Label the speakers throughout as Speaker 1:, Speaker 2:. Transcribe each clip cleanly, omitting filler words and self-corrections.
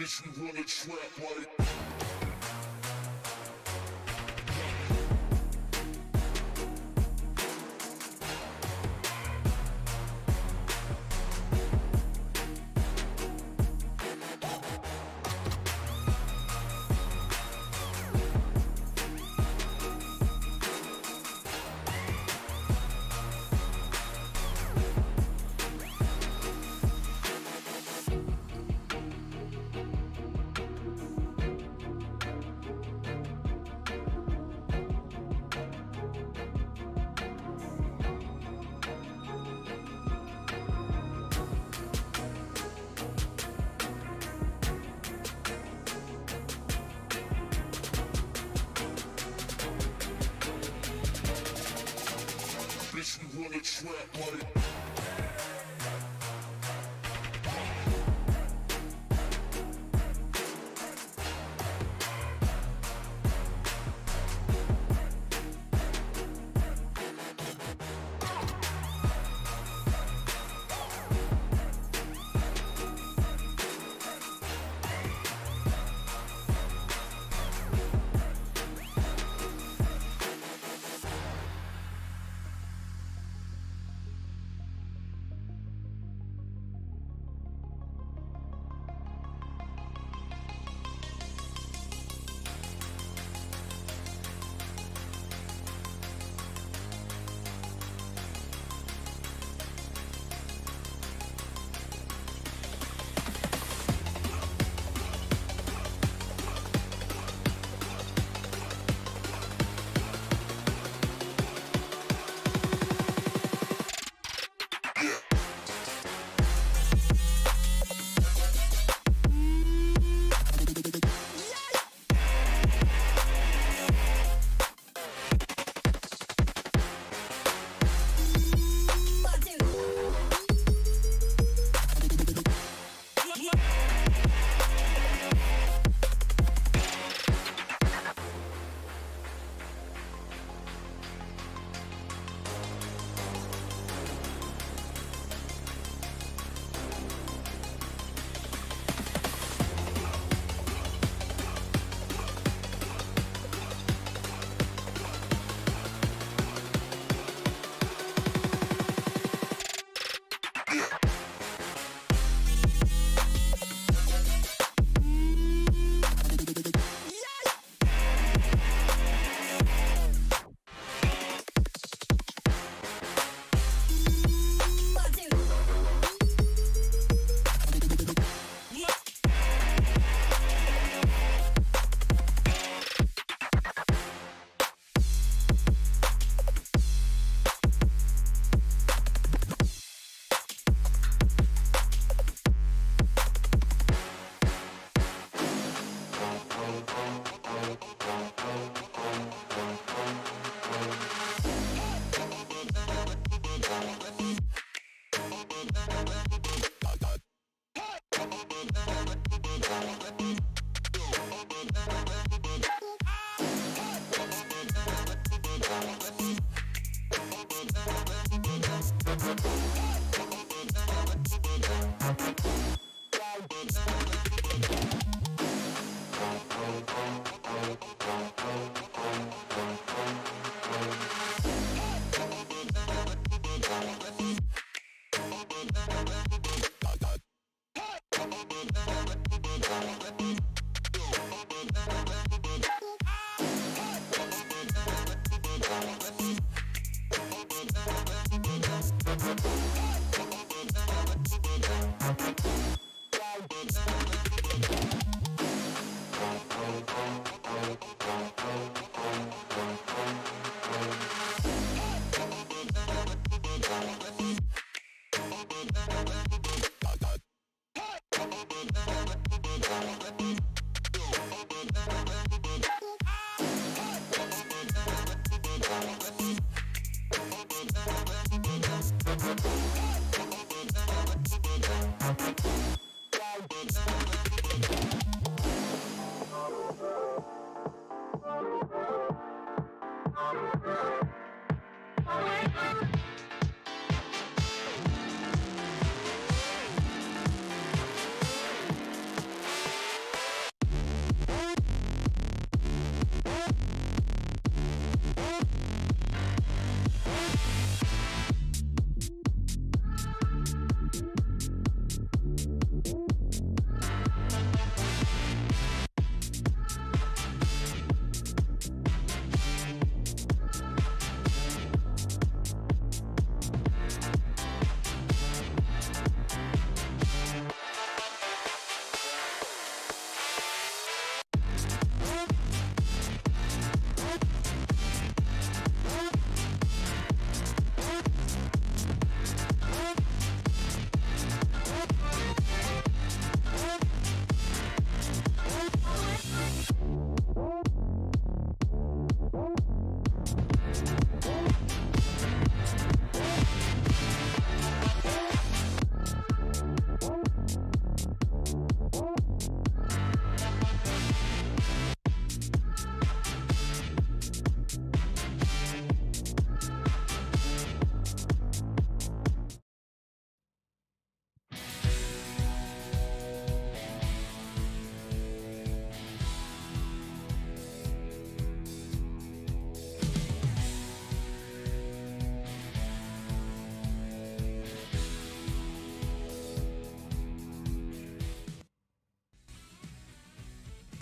Speaker 1: Bitch, we run a trap like. Bitch, we run a trap like.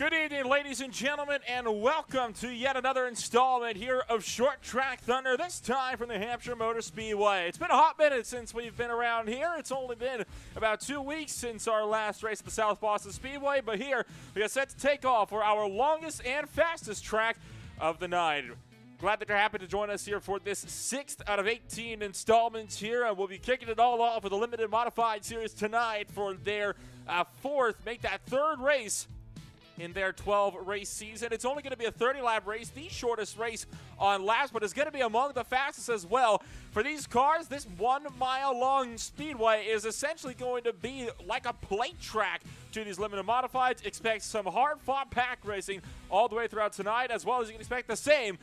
Speaker 2: Good evening, ladies and gentlemen, and welcome to yet another installment here of Short Track Thunder, this time from the Hampshire Motor Speedway. It's been a hot minute since we've been around here. It's only been about 2 weeks since our last race at the South Boston Speedway, but here we are set to take off for our longest and fastest track of the night. Glad that you're happy to join us here for this 6th out of 18 installments here, and we'll be kicking it all off with a limited modified series tonight for their third race in their 12-race season. It's only going to be a 30-lap race, the shortest race on laps, but it's going to be among the fastest as well. For these cars, this 1-mile-long speedway is essentially going to be like a plate track to these limited modifieds. Expect some hard-fought pack racing all the way throughout tonight, as well as you can expect the same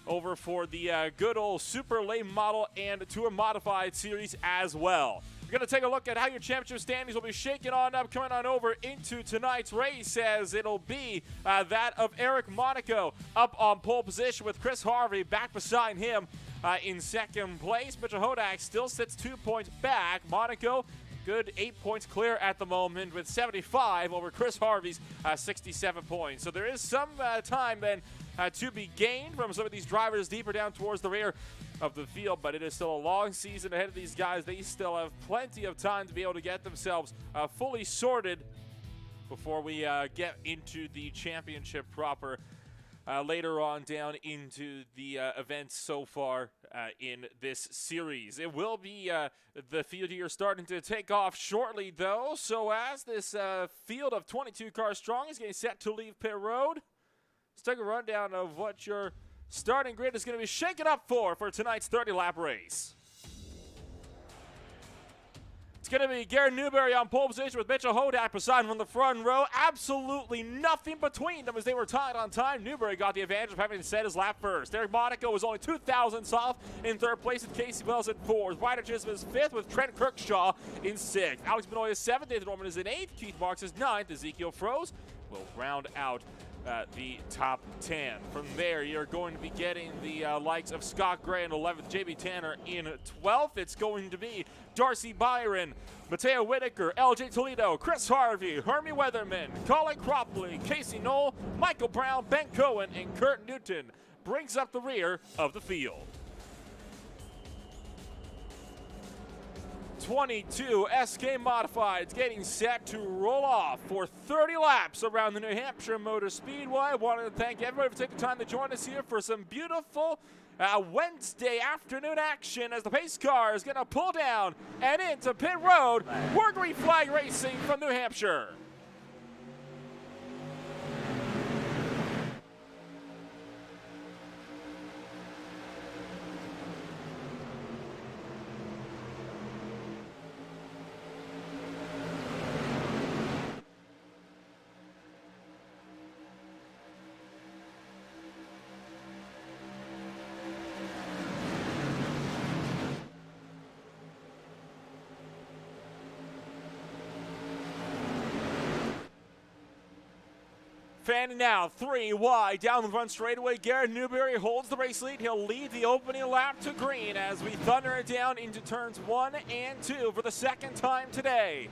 Speaker 2: over for the good old Super Late Model and Tour Modified series as well. We're going to take a look at how your championship standings will be shaking on up, coming on over into tonight's race, as it'll be that of Eric Monaco up on pole position with Chris Harvey back beside him in second place. Mitchell Hodak still sits 2 points back. Monaco, good 8 points clear at the moment with 75 over Chris Harvey's 67 points. So there is some time then to be gained from some of these drivers deeper down towards the rear of the field, but it is still a long season ahead of these guys. They still have plenty of time to be able to get themselves fully sorted before we get into the championship proper later on down into the events so far in this series. It will be the field here starting to take off shortly, though. So as this field of 22 cars strong is getting set to leave pit road, let's take a rundown of what your starting grid is going to be shaken up for tonight's 30-lap race. It's going to be Garrett Newberry on pole position with Mitchell Hodak beside him on the front row. Absolutely nothing between them as they were tied on time. Newberry got the advantage of having set his lap first. Eric Monaco was only 2 thousandths off in third place with Casey Wells at 4th. Ryder Chisholm is 5th with Trent Kirkshaw in 6th. Alex Benoit is 7th. Nathan Norman is in 8th. Keith Marks is 9th. Ezekiel Froese will round out the top 10. From there, you're going to be getting the likes of Scott Gray in 11th, JB Tanner in 12th. It's going to be Darcy Byron, Mateo Whitaker, LJ Toledo, Chris Harvey, Hermie Weatherman, Colin Cropley, Casey Knoll, Michael Brown, Ben Cohen, and Kurt Newton brings up the rear of the field. 22 SK Modifieds getting set to roll off for 30 laps around the New Hampshire Motor Speedway. I wanted to thank everybody for taking the time to join us here for some beautiful Wednesday afternoon action as the pace car is going to pull down and into pit road. We're green flag racing from New Hampshire. Fanning now, 3 wide down the front straightaway. Garrett Newberry holds the race lead. He'll lead the opening lap to green as we thunder it down into turns 1 and 2 for the second time today.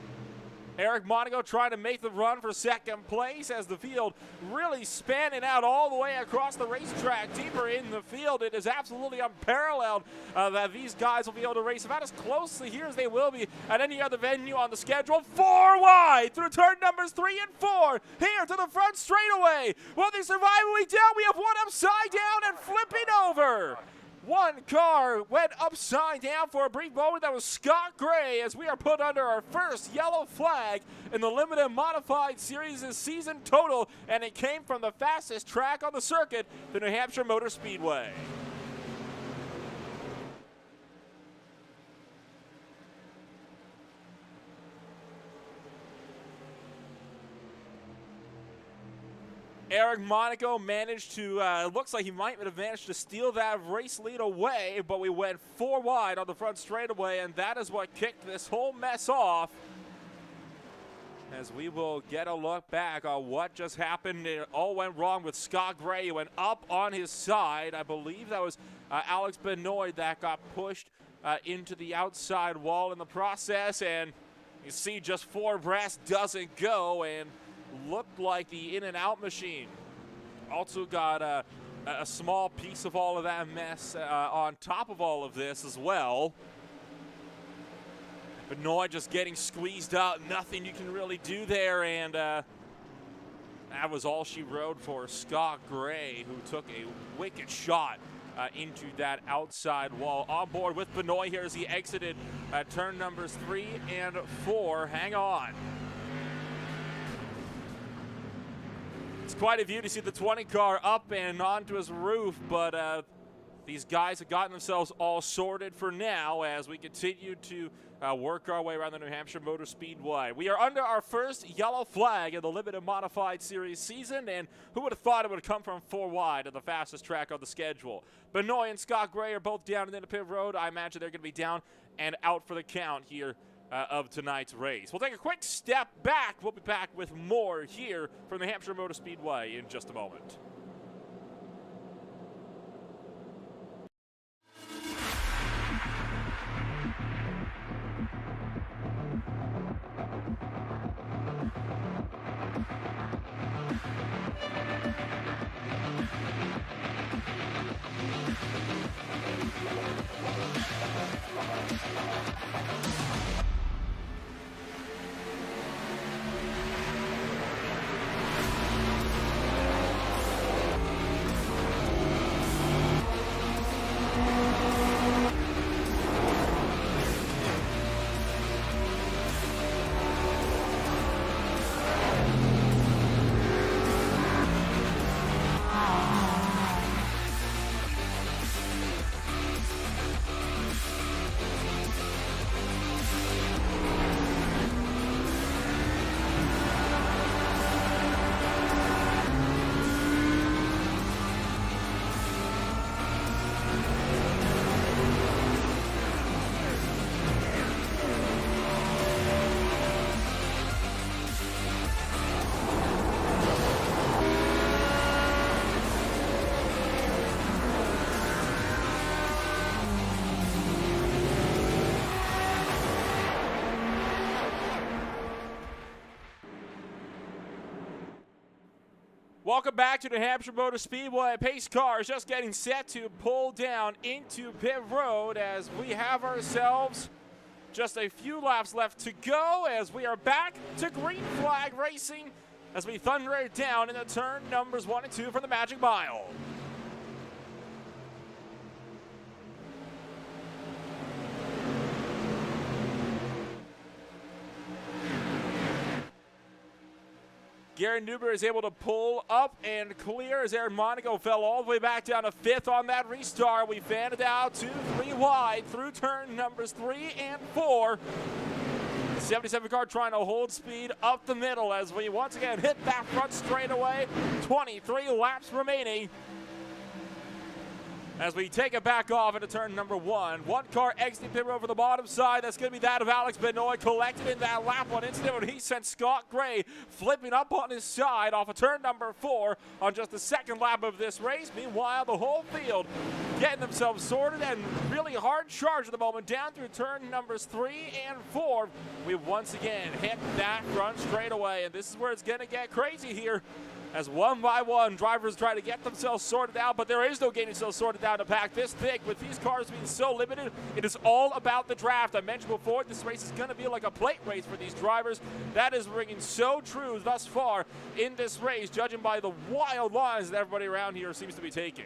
Speaker 2: Eric Monaco trying to make the run for second place as the field really spanning out all the way across the racetrack. Deeper in the field, it is absolutely unparalleled that these guys will be able to race about as closely here as they will be at any other venue on the schedule. 4 wide through turn numbers 3 and 4. Here to the front straightaway. Will they survive what we down? We have one upside down and flipping over. One car went upside down for a brief moment. That was Scott Gray as we are put under our first yellow flag in the limited modified series this season total, and it came from the fastest track on the circuit, the New Hampshire Motor Speedway. Eric Monaco managed to, looks like he might have managed to steal that race lead away, but we went 4 wide on the front straightaway, and that is what kicked this whole mess off. As we will get a look back on what just happened. It all went wrong with Scott Gray. He went up on his side. I believe that was Alex Benoit that got pushed into the outside wall in the process, and you see just 4 abreast doesn't go, and looked like the in and out machine also got a small piece of all of that mess on top of all of this as well. Benoit just getting squeezed out, nothing you can really do there, and that was all she rode for Scott Gray, who took a wicked shot into that outside wall. On board with Benoit here as he exited turn numbers 3 and 4. Hang on. It's quite a view to see the 20 car up and onto his roof, but these guys have gotten themselves all sorted for now as we continue to work our way around the New Hampshire Motor Speedway. We are under our first yellow flag in the Limited Modified Series season, and who would have thought it would have come from 4 wide at the fastest track on the schedule. Benoit and Scott Gray are both down in the pit road. I imagine they're going to be down and out for the count here of tonight's race. We'll take a quick step back. We'll be back with more here from the Hampshire Motor Speedway in just a moment. Welcome back to New Hampshire Motor Speedway. Pace car is just getting set to pull down into pit road as we have ourselves just a few laps left to go as we are back to green flag racing as we thunder it down into turn numbers 1 and 2 for the Magic Mile. Gary Newberry is able to pull up and clear as Aaron Monaco fell all the way back down to 5th on that restart. We fanned it out 2-3 wide through turn numbers 3 and 4. The 77 car trying to hold speed up the middle as we once again hit that front straightaway. 23 laps remaining as we take it back off into turn number 1. One car exiting pit road over the bottom side. That's going to be that of Alex Benoit, collected in that lap 1 incident when he sent Scott Gray flipping up on his side off of turn number 4 on just the second lap of this race. Meanwhile, the whole field getting themselves sorted and really hard charge at the moment down through turn numbers 3 and 4. We've once again hit that front straightaway, and this is where it's going to get crazy here. As one by one, drivers try to get themselves sorted out, but there is no getting so sorted out to pack this thick. With these cars being so limited, it is all about the draft. I mentioned before, this race is going to be like a plate race for these drivers. That is ringing so true thus far in this race, judging by the wild lines that everybody around here seems to be taking.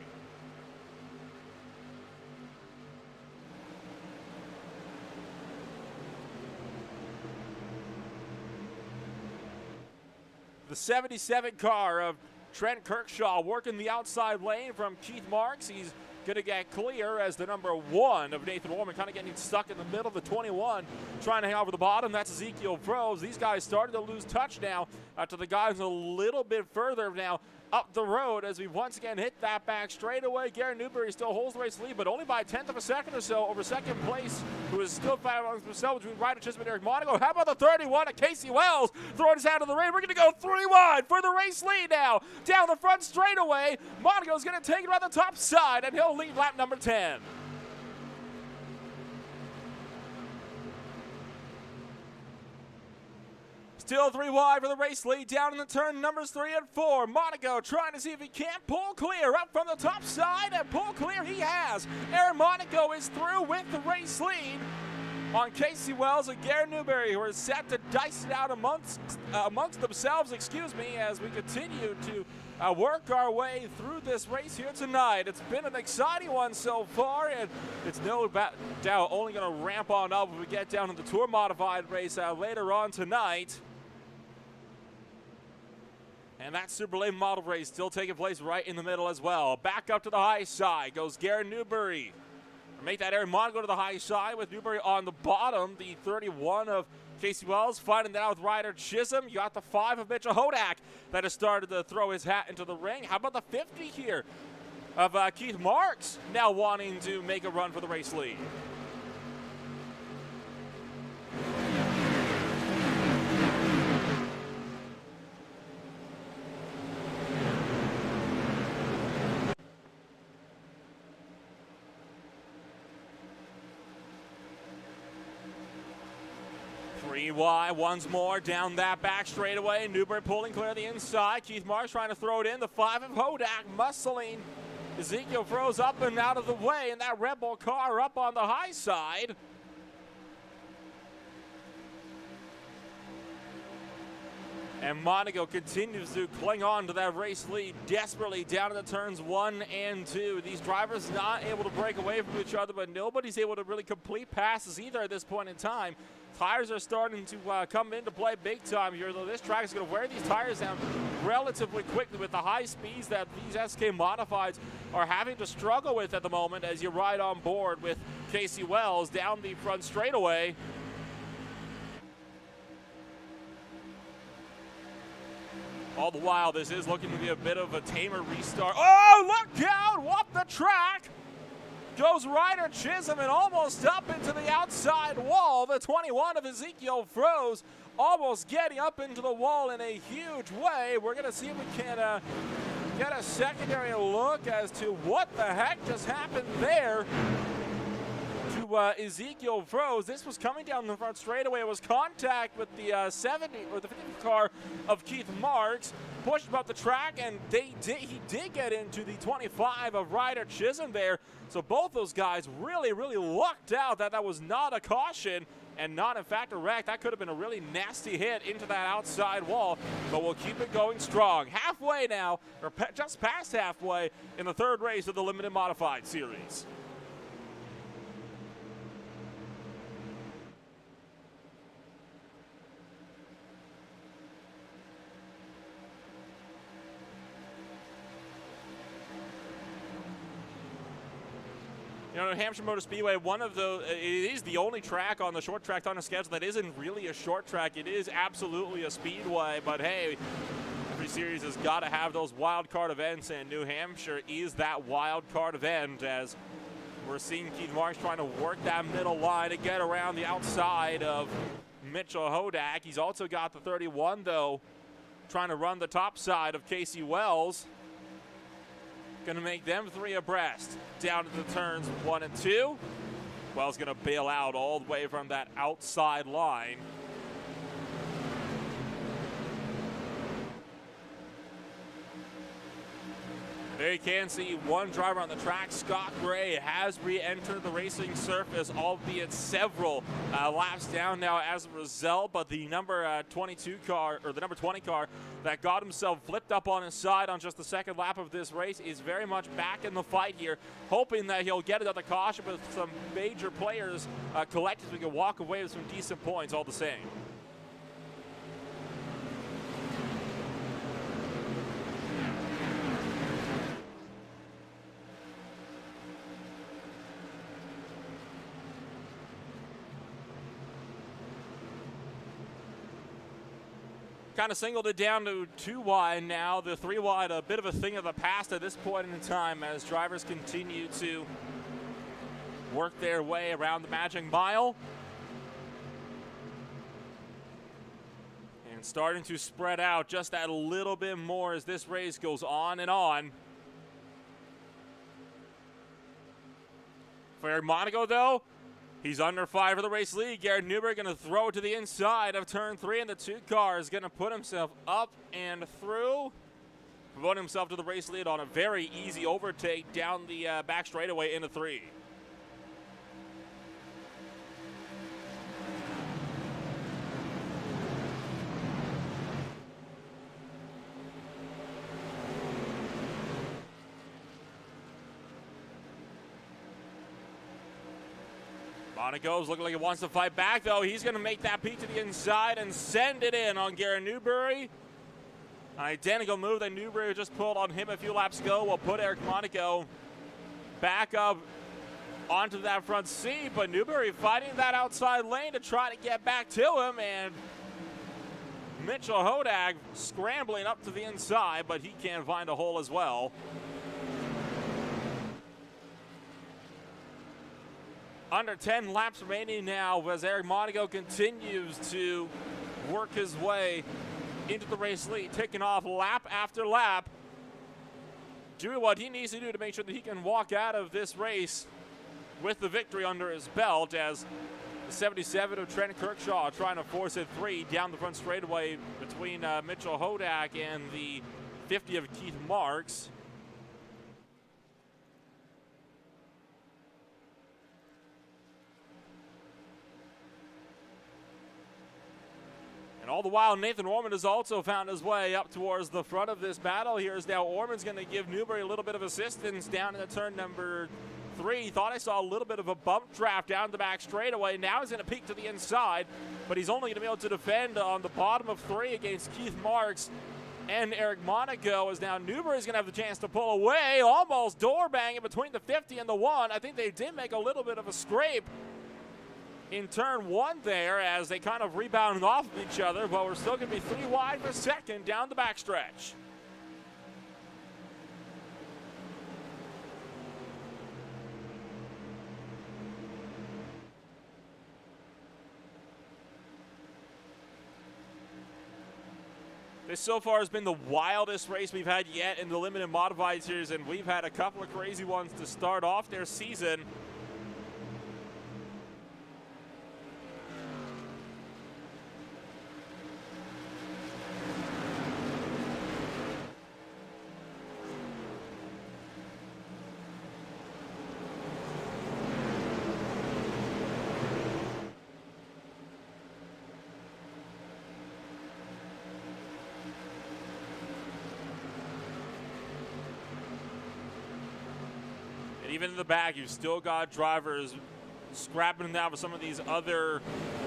Speaker 2: The 77 car of Trent Kirkshaw working the outside lane from Keith Marks. He's going to get clear as the number 1 of Nathan Warman kind of getting stuck in the middle of the 21, trying to hang over the bottom. That's Ezekiel Probes. These guys started to lose touch now to the guys a little bit further now up the road as we once again hit that back straightaway. Gary Newberry still holds the race lead, but only by a tenth of a second or so over second place, who is still fighting amongst himself between Ryder Chisholm and Eric Monaco. How about the 31 of Casey Wells throwing his hand to the ring? We're going to go 3 wide for the race lead now. Down the front straightaway, Monaco's going to take it around the top side, and he'll lead lap number 10. Still 3 wide for the race lead down in the turn numbers 3 and 4. Monaco trying to see if he can't pull clear up from the top side, and pull clear he has. Aaron Monaco is through with the race lead on Casey Wells and Garrett Newberry, who are set to dice it out amongst themselves, as we continue to work our way through this race here tonight. It's been an exciting one so far, and it's no doubt only going to ramp on up when we get down to the Tour Modified race later on tonight. And that Super Late Model race still taking place right in the middle as well. Back up to the high side goes Garrett Newberry. Make that Aaron Monaco to the high side with Newberry on the bottom. The 31 of Casey Wells fighting that out with Ryder Chisholm. You got the 5 of Mitchell Hodak that has started to throw his hat into the ring. How about the 50 here of Keith Marks now wanting to make a run for the race lead? Wide once more down that back straightaway. Newberry pulling clear the inside. Keith Marks trying to throw it in. The 5 of Hodak muscling Ezekiel throws up and out of the way, and that Red Bull car up on the high side. And Monaco continues to cling on to that race lead desperately down in the turns 1 and 2. These drivers not able to break away from each other, but nobody's able to really complete passes either at this point in time. Tires are starting to come into play big time here, though this track is going to wear these tires down relatively quickly with the high speeds that these SK Modifieds are having to struggle with at the moment as you ride on board with Casey Wells down the front straightaway. All the while, this is looking to be a bit of a tamer restart. Oh, look out! What the track! Goes Ryder Chisholm and almost up into the outside wall. The 21 of Ezekiel Froze almost getting up into the wall in a huge way. We're going to see if we can get a secondary look as to what the heck just happened there to Ezekiel Froze. This was coming down the front straightaway. It was contact with the 70 or the 50 car of Keith Marks. Pushed him up the track, and he did get into the 25 of Ryder Chisholm there. So both those guys really, really lucked out that was not a caution and not, in fact, a wreck. That could have been a really nasty hit into that outside wall, but we'll keep it going strong. Halfway now, or just past halfway in the third race of the Limited Modified Series. You know, New Hampshire Motor Speedway, it is the only track on the short track thunder schedule that isn't really a short track. It is absolutely a speedway, but hey, every series has got to have those wild card events, and New Hampshire is that wild card event as we're seeing Keith Marks trying to work that middle line to get around the outside of Mitchell Hodak. He's also got the 31, though, trying to run the top side of Casey Wells. Going to make them 3 abreast down to the turns 1 and 2. Wells going to bail out all the way from that outside line. There you can see one driver on the track. Scott Gray has re-entered the racing surface, albeit several laps down now as a result. But the number 22 car, or the number 20 car, that got himself flipped up on his side on just the second lap of this race is very much back in the fight here, hoping that he'll get another caution with some major players collectively can walk away with some decent points all the same. Kind of singled it down to 2 wide now. The 3 wide, a bit of a thing of the past at this point in time as drivers continue to work their way around the Magic Mile. And starting to spread out just that little bit more as this race goes on and on. For Monaco, though, He's under 5 for the race lead. Garrett Newberry going to throw it to the inside of turn 3, and the 2 car is going to put himself up and through, promoting himself to the race lead on a very easy overtake down the back straightaway into 3. Monaco's looking like he wants to fight back, though. He's going to make that peek to the inside and send it in on Garrett Newberry. An identical move that Newberry just pulled on him a few laps ago will put Eric Monaco back up onto that front seat, but Newberry fighting that outside lane to try to get back to him, and Mitchell Hodag scrambling up to the inside, but he can't find a hole as well. Under 10 laps remaining now as Eric Monaco continues to work his way into the race lead, taking off lap after lap, doing what he needs to do to make sure that he can walk out of this race with the victory under his belt, as the 77 of Trent Kirkshaw trying to force it 3 down the front straightaway between Mitchell Hodak and the 50 of Keith Marks. And all the while, Nathan Orman has also found his way up towards the front of this battle here, as now Orman's going to give Newberry a little bit of assistance down in the turn number 3. Thought I saw a little bit of a bump draft down the back straightaway. Now he's going to peek to the inside, but he's only going to be able to defend on the bottom of 3 against Keith Marks and Eric Monaco, as now Newberry's going to have the chance to pull away, almost door banging between the 50 and the 1. I think they did make a little bit of a scrape in turn 1 there as they kind of rebounded off of each other, but we're still going to be 3 wide for second down the backstretch. This so far has been the wildest race we've had yet in the limited modified series, and we've had a couple of crazy ones to start off their season. Even in the back, you've still got drivers scrapping now for some of these other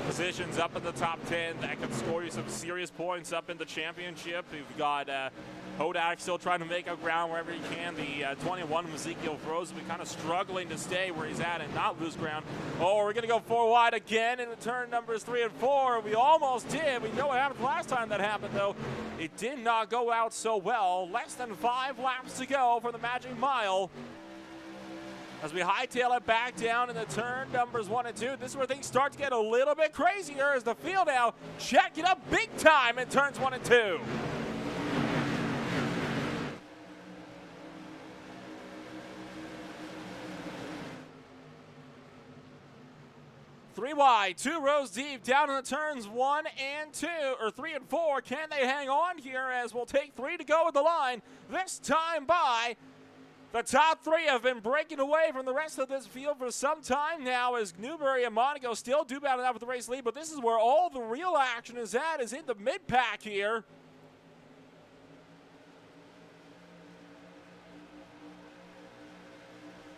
Speaker 2: positions up in the top 10 that can score you some serious points up in the championship. You've got Hodak still trying to make up ground wherever he can. The 21 of Ezekiel Frozen been kind of struggling to stay where he's at and not lose ground. Oh, we're going to go 4 wide again in the turn numbers 3 and 4. We almost did. We know what happened last time that happened, though. It did not go out so well. Less than 5 laps to go for the Magic Mile, as we hightail it back down in the turn numbers 1 and 2. This is where things start to get a little bit crazier, as the field now check it up big time in turns 1 and 2. Three wide, 2 rows deep, down in the turns 1 and 2, or 3 and 4. Can they hang on here, as we'll take 3 to go at the line, this time by the top 3 have been breaking away from the rest of this field for some time now, as Newberry and Monaco still do battle out with the race lead, but this is where all the real action is at, is in the mid-pack here.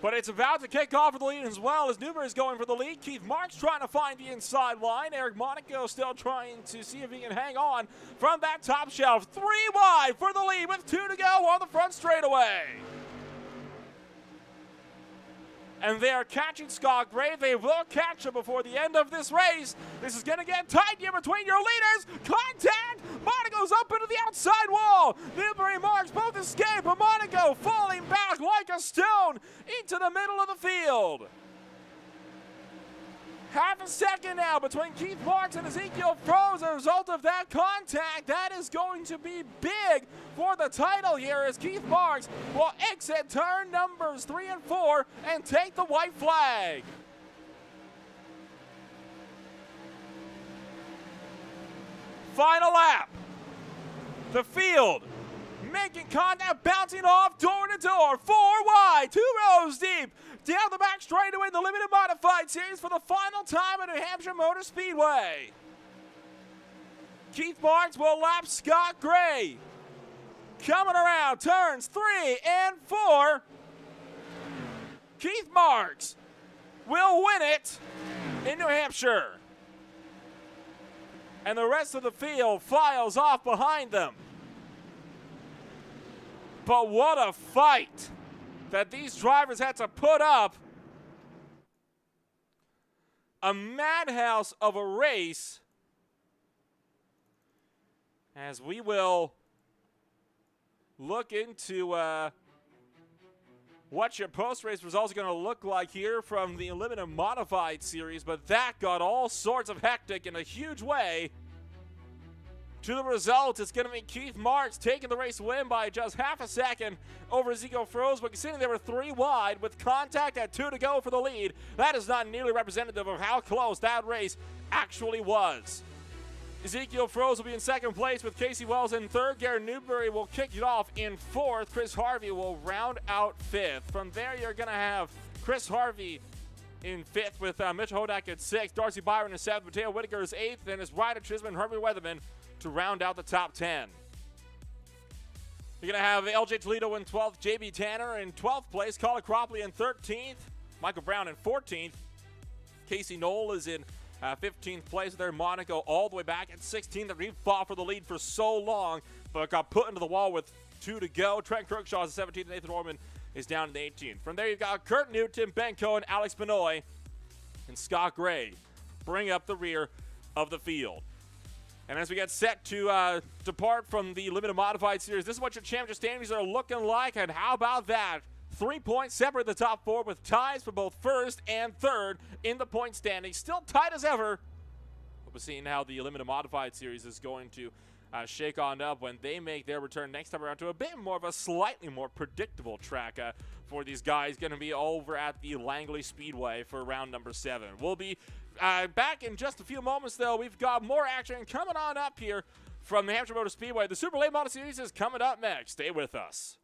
Speaker 2: But it's about to kick off for the lead as well, as Newberry's going for the lead. Keith Marks trying to find the inside line. Eric Monaco still trying to see if he can hang on from that top shelf. 3 wide for the lead with 2 to go on the front straightaway. And they are catching Scott Gray. They will catch him before the end of this race. This is going to get tight here between your leaders. Contact! Monaco's up into the outside wall. Newberry and Marks both escape, but Monaco falling back like a stone into the middle of the field. Half a second now between Keith Marks and Ezekiel Froze. As a result of that contact, that is going to be big for the title here, as Keith Marks will exit turn numbers 3 and 4 and take the white flag. Final lap. The field making contact, bouncing off door to door. 4 wide, 2 rows deep. Down the back straightaway, the limited modified series for the final time at New Hampshire Motor Speedway. Keith Marks will lap Scott Gray. Coming around turns 3 and 4. Keith Marks will win it in New Hampshire. And the rest of the field files off behind them. But what a fight that these drivers had to put up. A madhouse of a race. As we will look into what your post-race results are going to look like here from the Limited Modified Series, but that got all sorts of hectic in a huge way. To the result, it's going to be Keith Marks taking the race win by just half a second over Ezekiel Frosberg. Considering they were 3 wide with contact at 2 to go for the lead, that is not nearly representative of how close that race actually was. Ezekiel Froese will be in second place with Casey Wells in third. Garrett Newberry will kick it off in fourth. Chris Harvey will round out fifth. From there, you're going to have Chris Harvey in fifth with Mitch Hodak at sixth. Darcy Byron in seventh. Mateo Whitaker is eighth. And it's Ryder Chisholm and Herbie Weatherman to round out the top 10. You're going to have LJ Toledo in 12th. JB Tanner in 12th place. Colin Cropley in 13th. Michael Brown in 14th. Casey Knoll is in 15th place there. Monaco all the way back at 16th. He fought for the lead for so long, but got put into the wall with 2 to go. Trent Kirkshaw is 17th. Nathan Orman is down in the 18th. From there, you've got Kurt Newton, Ben Cohen, Alex Benoit, and Scott Gray bring up the rear of the field. And as we get set to depart from the Limited Modified Series, this is what your championship standings are looking like. And how about that? 3 points separate the top 4 with ties for both first and third in the point standings. Still tight as ever. But we're seeing how the Limited Modified Series is going to shake on up when they make their return next time around to a bit more of a slightly more predictable track for these guys. Going to be over at the Langley Speedway for round number 7. We'll be back in just a few moments, though. We've got more action coming on up here from the Hampshire Motor Speedway. The Super Late Model Series is coming up next. Stay with us.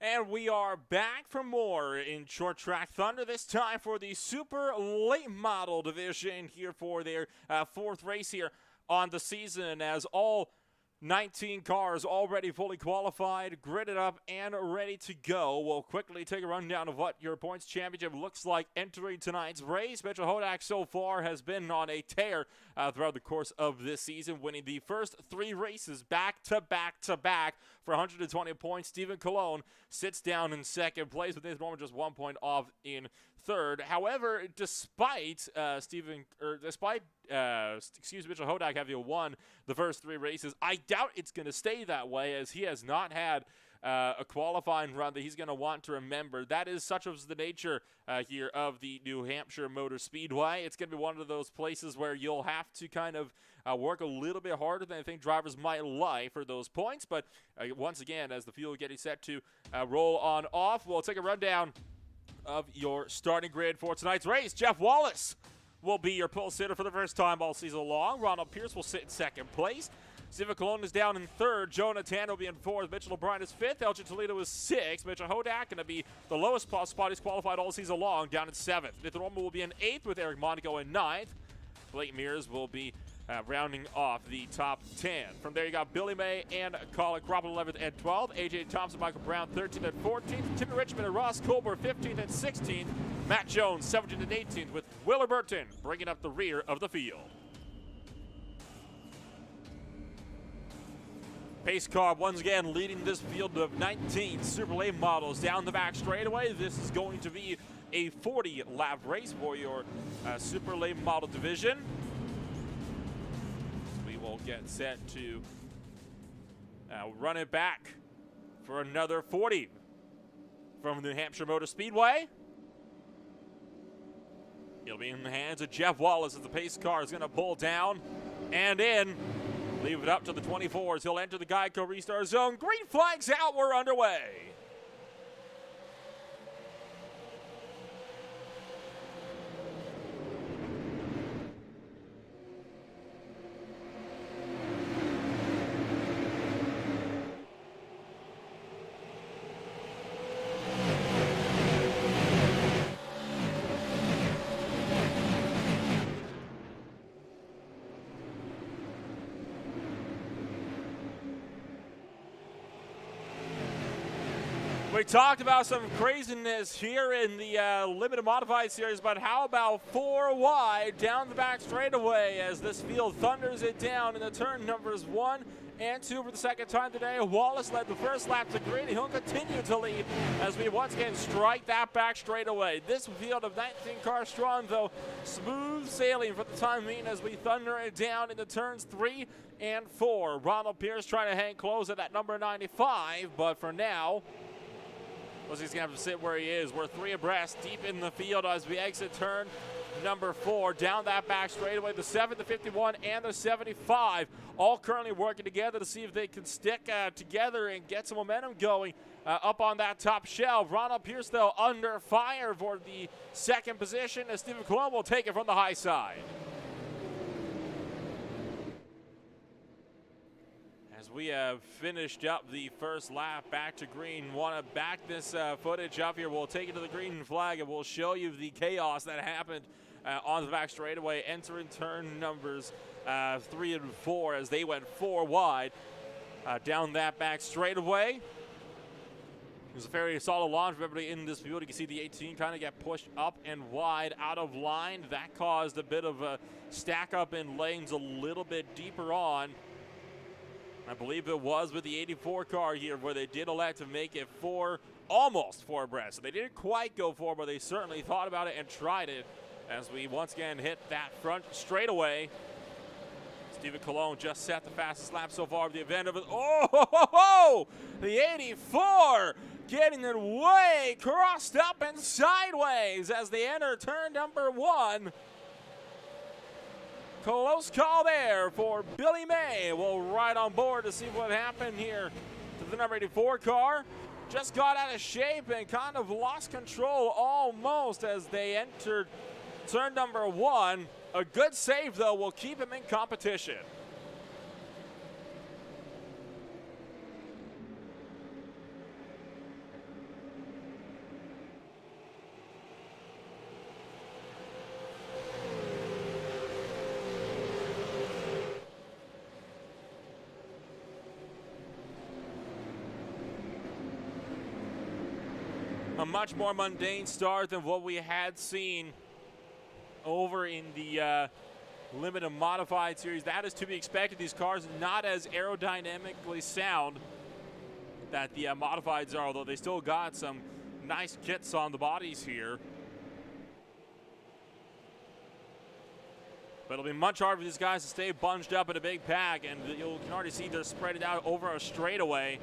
Speaker 2: And we are back for more in Short Track Thunder, this time for the Super Late Model Division here for their fourth race here on the season, as all 19 cars already fully qualified, gridded up, and ready to go. We'll quickly take a rundown of what your points championship looks like entering tonight's race. Mitchell Hodak so far has been on a tear throughout the course of this season, winning the first three races back to back to back for 120 points. Stephen Colon sits down in second place, with Nathan Norman just 1 point off in third. However, despite Mitchell Hodak having won the first three races, I doubt it's going to stay that way, as he has not had a qualifying run that he's going to want to remember. That is such of the nature here of the New Hampshire Motor Speedway. It's going to be one of those places where you'll have to kind of work a little bit harder than I think drivers might like for those points. But once again, as the field getting set to roll on off, we'll take a rundown of your starting grid for tonight's race. Jeff Wallace will be your pole sitter for the first time all season long. Ronald Pierce will sit in second place. Stephen Colon is down in third. Jonah Tan will be in fourth. Mitchell O'Brien is fifth. Elgin Toledo is sixth. Mitchell Hodak going to be the lowest spot he's qualified all season long, down in seventh. Nathan Norman will be in eighth, with Eric Monaco in ninth. Blake Mears will be rounding off the top 10. From there, you got Billy May and Colin Cropper 11th and 12th. AJ Thompson, Michael Brown 13th and 14th. Timmy Richmond and Ross Colbert 15th and 16th. Matt Jones 17th and 18th, with Willer Burton bringing up the rear of the field. Pace car once again leading this field of 19 Super Late models down the back straightaway. This is going to be a 40-lap race for your Super Late model division. We will get set to run it back for another 40 from the New Hampshire Motor Speedway. It'll be in the hands of Jeff Wallace as the pace car is going to pull down and in. Leave it up to the 24s. He'll enter the Geico restart zone. Green flags out. We're underway. We talked about some craziness here in the Limited Modified Series, but how about four wide down the back straightaway as this field thunders it down in the turn numbers 1 and 2 for the second time today. Wallace led the first lap to green. He'll continue to lead as we once again strike that back straightaway. This field of 19 cars strong, though, smooth sailing for the time being as we thunder it down in the turns 3 and 4. Ronald Pierce trying to hang close at that number 95, but for now, he's going to have to sit where he is. We're three abreast deep in the field as we exit turn number 4. Down that back straightaway, the 7, the 51, and the 75 all currently working together to see if they can stick together and get some momentum going up on that top shelf. Ronald Pierce, though, under fire for the second position as Stephen Colon will take it from the high side. As we have finished up the first lap back to green, want to back this footage up here. We'll take it to the green flag and we'll show you the chaos that happened on the back straightaway, entering turn numbers 3 and 4 as they went 4 wide down that back straightaway. It was a very solid launch for everybody in this field. You can see the 18 kind of get pushed up and wide out of line. That caused a bit of a stack up in lanes a little bit deeper on. I believe it was with the 84 car here where they did elect to make it almost 4 abreast. So they didn't quite go 4, but they certainly thought about it and tried it as we once again hit that front straightaway. Stephen Colon just set the fastest lap so far of the event. The 84 getting it way crossed up and sideways as they enter turn number 1. Close call there for Billy May. We'll ride on board to see what happened here to the number 84 car. Just got out of shape and kind of lost control almost as they entered turn number 1. A good save, though, will keep him in competition. much more mundane start than what we had seen over in the limited modified series. That is to be expected. These cars are not as aerodynamically sound that the modifieds are, although they still got some nice kits on the bodies here. But it'll be much harder for these guys to stay bunched up in a big pack, and you can already see they're spread it out over a straightaway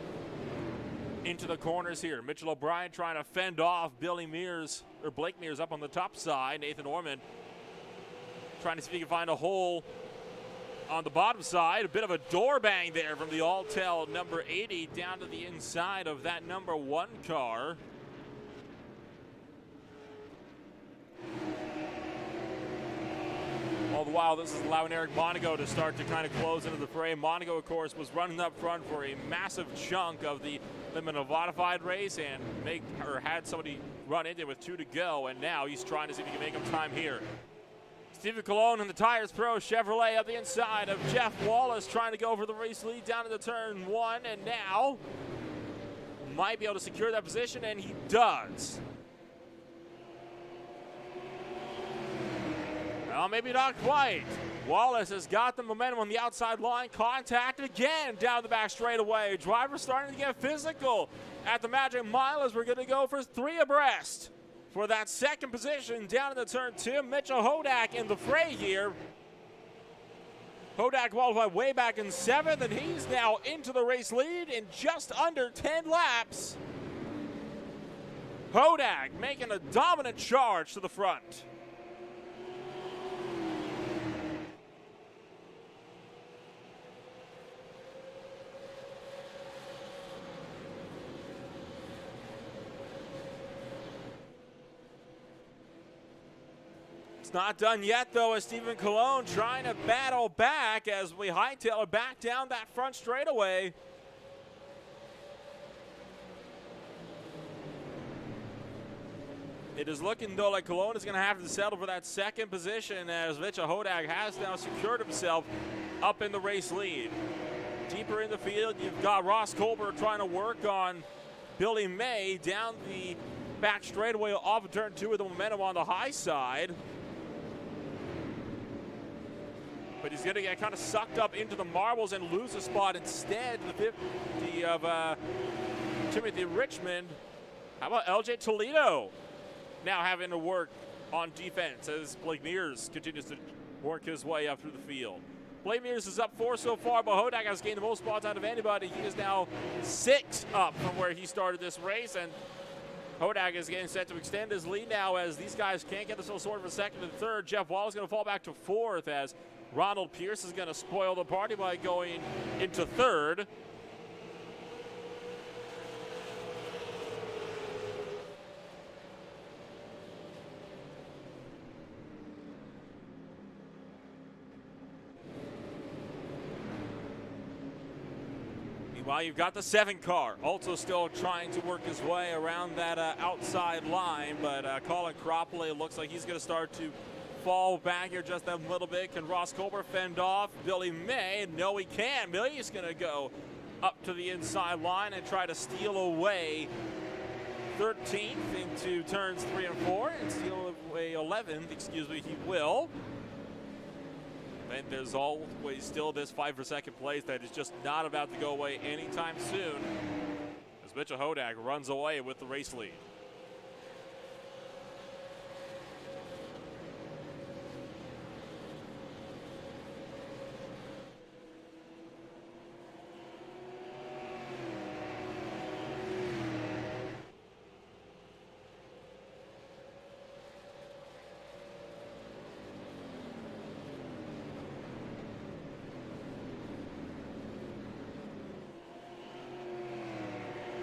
Speaker 2: into the corners here. Mitchell O'Brien trying to fend off Blake Mears up on the top side. Nathan Orman trying to see if he can find a hole on the bottom side. A bit of a door bang there from the Alltel number 80 down to the inside of that number 1 car. All the while, this is allowing Eric Monaco to start to kind of close into the fray. Monaco, of course, was running up front for a massive chunk of the limited modified race and had somebody run into it with 2 to go, and now he's trying to see if he can make him time here. Stephen Colon in the Tires Pro Chevrolet up the inside of Jeff Wallace, trying to go for the race lead down to the turn 1, and now might be able to secure that position, and he does. Well, maybe not quite. Wallace has got the momentum on the outside line. Contact again down the back straightaway. Drivers starting to get physical at the Magic Mile as we're going to go for 3 abreast for that second position down in the turn 2. Mitchell Hodak in the fray here. Hodak qualified way back in 7th, and he's now into the race lead in just under 10 laps. Hodak making a dominant charge to the front. Not done yet, though, as Stephen Colon trying to battle back as we hightail it back down that front straightaway. It is looking, though, like Colon is going to have to settle for that second position as Mitchell Hodak has now secured himself up in the race lead. Deeper in the field, you've got Ross Colbert trying to work on Billy May down the back straightaway off of turn 2 with the momentum on the high side. But he's going to get kind of sucked up into the marbles and lose a spot instead. The 50 of Timothy Richmond. How about LJ Toledo now having to work on defense as Blake Mears continues to work his way up through the field. Blake Mears is up 4 so far, but Hodak has gained the most spots out of anybody. He is now 6 up from where he started this race, and Hodak is getting set to extend his lead now as these guys can't get themselves sorted for 2nd and 3rd. Jeff Wall is going to fall back to 4th as Ronald Pierce is going to spoil the party by going into 3rd. Meanwhile, you've got the 7 car also still trying to work his way around that outside line, but Colin Cropley looks like he's going to start to fall back here just a little bit. Can Ross Colbert fend off Billy May? No, he can. Billy's going to go up to the inside line and try to steal away 13th into turns 3 and 4 and steal away 11th, excuse me, he will. And there's always still this fight for 2nd place that is just not about to go away anytime soon as Mitchell Hodak runs away with the race lead.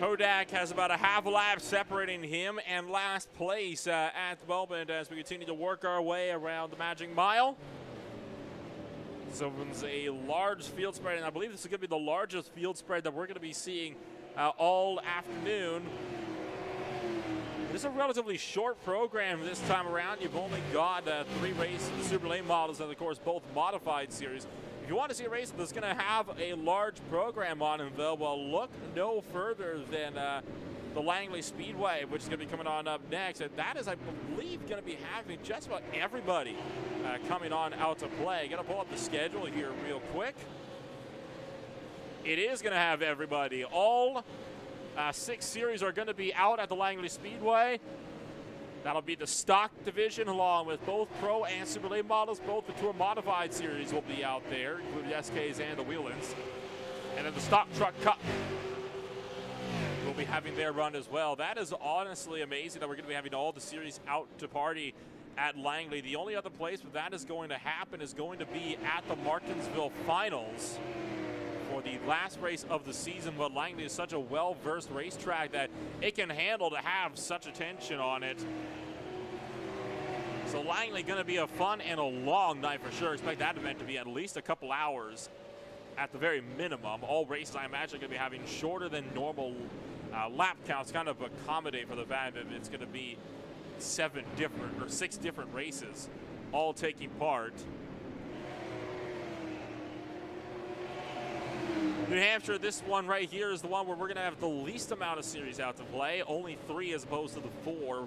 Speaker 2: Hodak has about a half a lap separating him and last place at the moment as we continue to work our way around the Magic Mile. So it's a large field spread, and I believe this is going to be the largest field spread that we're going to be seeing all afternoon. This is a relatively short program this time around. You've only got 3 races, the Super Late models, and of course both modified series. If you want to see a race that's going to have a large program on it, though, well, look no further than the Langley Speedway, which is going to be coming on up next. And that is, I believe, going to be having just about everybody coming on out to play. Going to pull up the schedule here real quick. It is going to have everybody. All 6 series are going to be out at the Langley Speedway. That'll be the stock division, along with both pro and super late models. Both the Tour Modified series will be out there, including the SKs and the Wheelins. And then the Stock Truck Cup will be having their run as well. That is honestly amazing that we're going to be having all the series out to party at Langley. The only other place where that is going to happen is going to be at the Martinsville Finals for the last race of the season. But Langley is such a well-versed racetrack that it can handle to have such attention on it. So Langley going to be a fun and a long night for sure. Expect that event to be at least a couple hours at the very minimum. All races, I imagine, are going to be having shorter than normal lap counts, kind of accommodate for the fact that it's going to be 6 different races all taking part. New Hampshire, this one right here is the one where we're going to have the least amount of series out to play. Only 3 as opposed to the 4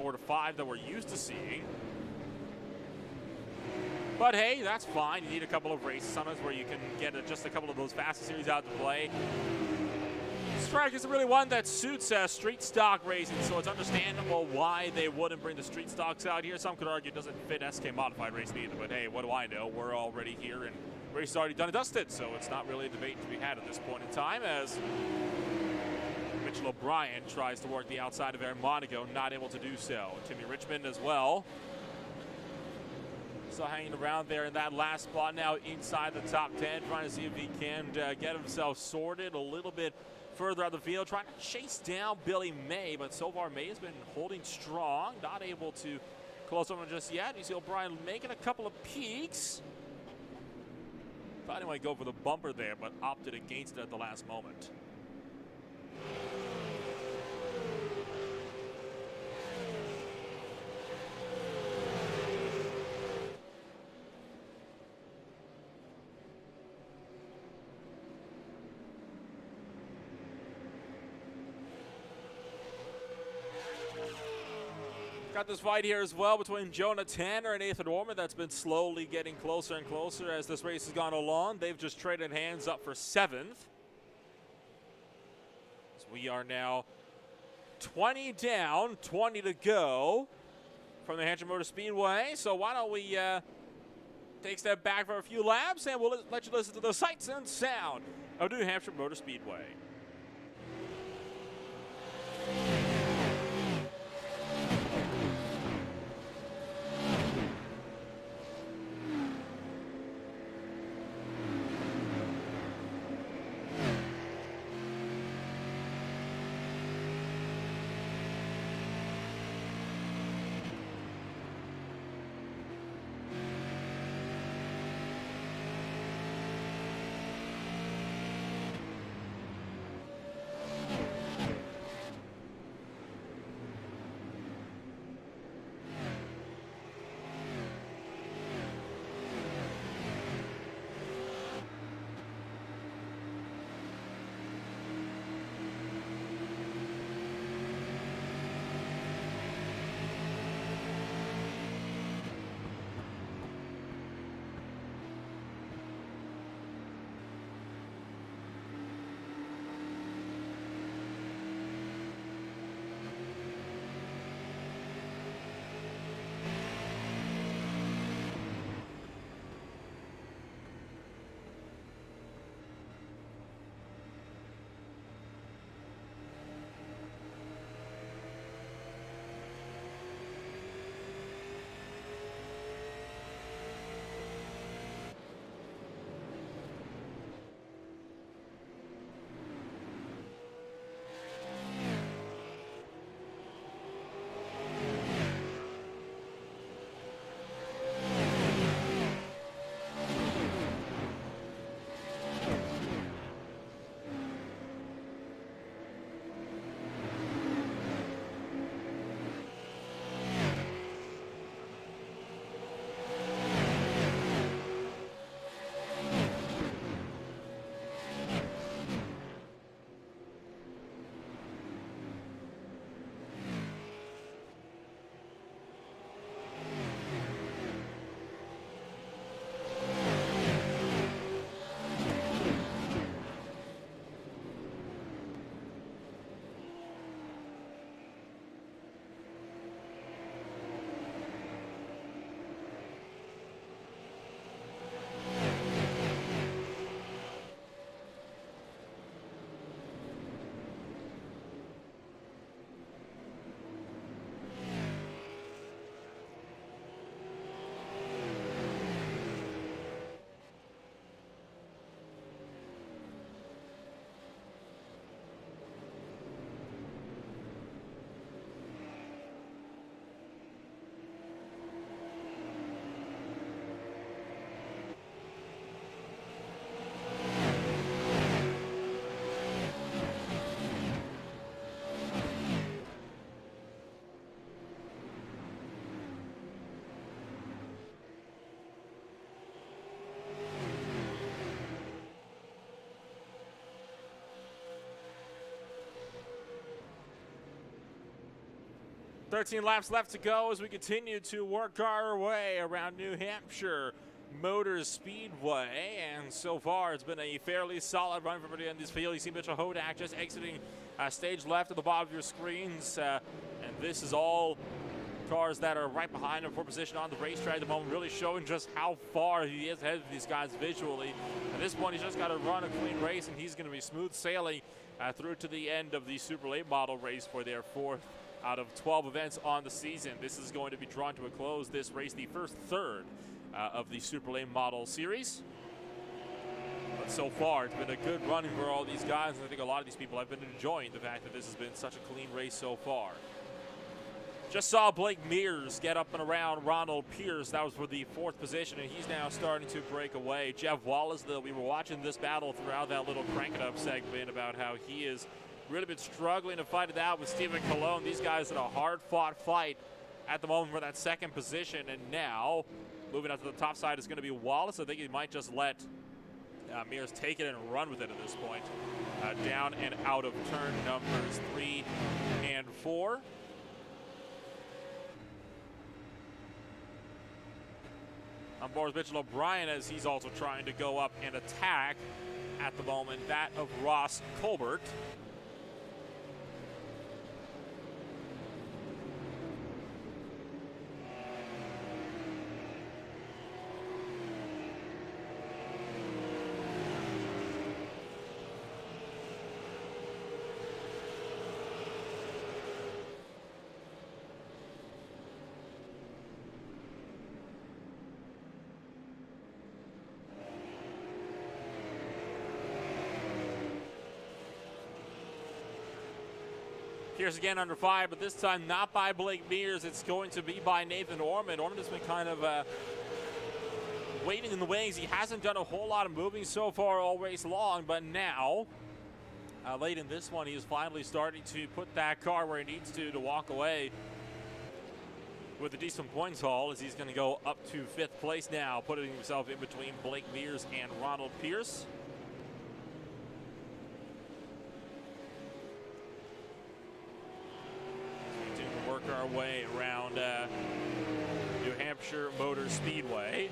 Speaker 2: or the 5 that we're used to seeing. But hey, that's fine. You need a couple of races sometimes where you can get just a couple of those fastest series out to play. This track isn't really one that suits street stock racing, so it's understandable why they wouldn't bring the street stocks out here. Some could argue it doesn't fit SK Modified racing either, but hey, what do I know? We're already here, and race is already done and dusted, so it's not really a debate to be had at this point in time, as Mitchell O'Brien tries to work the outside of Aaron Monaco, not able to do so. Timmy Richmond as well. So hanging around there in that last spot now inside the top 10, trying to see if he can get himself sorted a little bit further out the field, trying to chase down Billy May, but so far May has been holding strong, not able to close on him just yet. You see O'Brien making a couple of peaks. Thought he might go for the bumper there, but opted against it at the last moment. Got this fight here as well between Jonah Tanner and Nathan Orman that's been slowly getting closer and closer as this race has gone along. They've just traded hands up for 7th. So we are now 20 down, 20 to go from the Hampshire Motor Speedway. So why don't we take a step back for a few laps, and we'll let you listen to the sights and sound of New Hampshire Motor Speedway. 13 laps left to go as we continue to work our way around New Hampshire Motor Speedway, and so far it's been a fairly solid run for everybody in this field. You see Mitchell Hodak just exiting stage left at the bottom of your screens, and this is all cars that are right behind him for position on the racetrack at the moment, really showing just how far he is ahead of these guys visually. At this point, he's just got to run a clean race, and he's going to be smooth sailing through to the end of the Super Late Model race for their 4th out of 12 events on the season. This is going to be drawn to a close, this race, the first third of the Super Late Model series. But so far, it's been a good run for all these guys, and I think a lot of these people have been enjoying the fact that this has been such a clean race so far. Just saw Blake Mears get up and around Ronald Pierce. That was for the 4th position, and he's now starting to break away. Jeff Wallace, though, we were watching this battle throughout that little Crank It Up segment about how he has really been struggling to fight it out with Stephen Colon. These guys in a hard-fought fight at the moment for that 2nd position, and now moving up to the top side is going to be Wallace. I think he might just let Mears take it and run with it at this point. Down and out of turn numbers 3 and 4. On board with Mitchell O'Brien as he's also trying to go up and attack at the moment, that of Ross Colbert. Pierce again under 5, but this time not by Blake Mears. It's going to be by Nathan Orman. Orman has been kind of waiting in the wings. He hasn't done a whole lot of moving so far all race long, but now, late in this one, he is finally starting to put that car where he needs to walk away with a decent points haul, as he's going to go up to 5th place now, putting himself in between Blake Mears and Ronald Pierce. Our way around New Hampshire Motor Speedway.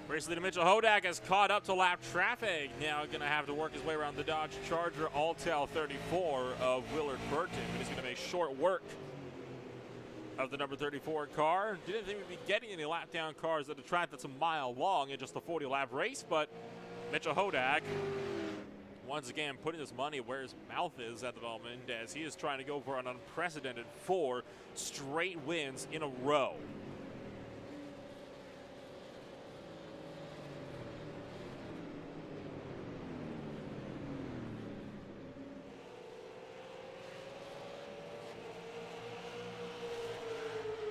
Speaker 2: Race leader Mitchell Hodak has caught up to lap traffic. Now going to have to work his way around the Dodge Charger Alltel 34 of Willard Burton. But he's going to make short work of the number 34 car. Didn't think we'd be getting any lap down cars at a track that's a mile long in just a 40-lap race, but Mitchell Hodak once again putting his money where his mouth is at the moment, as he is trying to go for an unprecedented 4 straight wins in a row.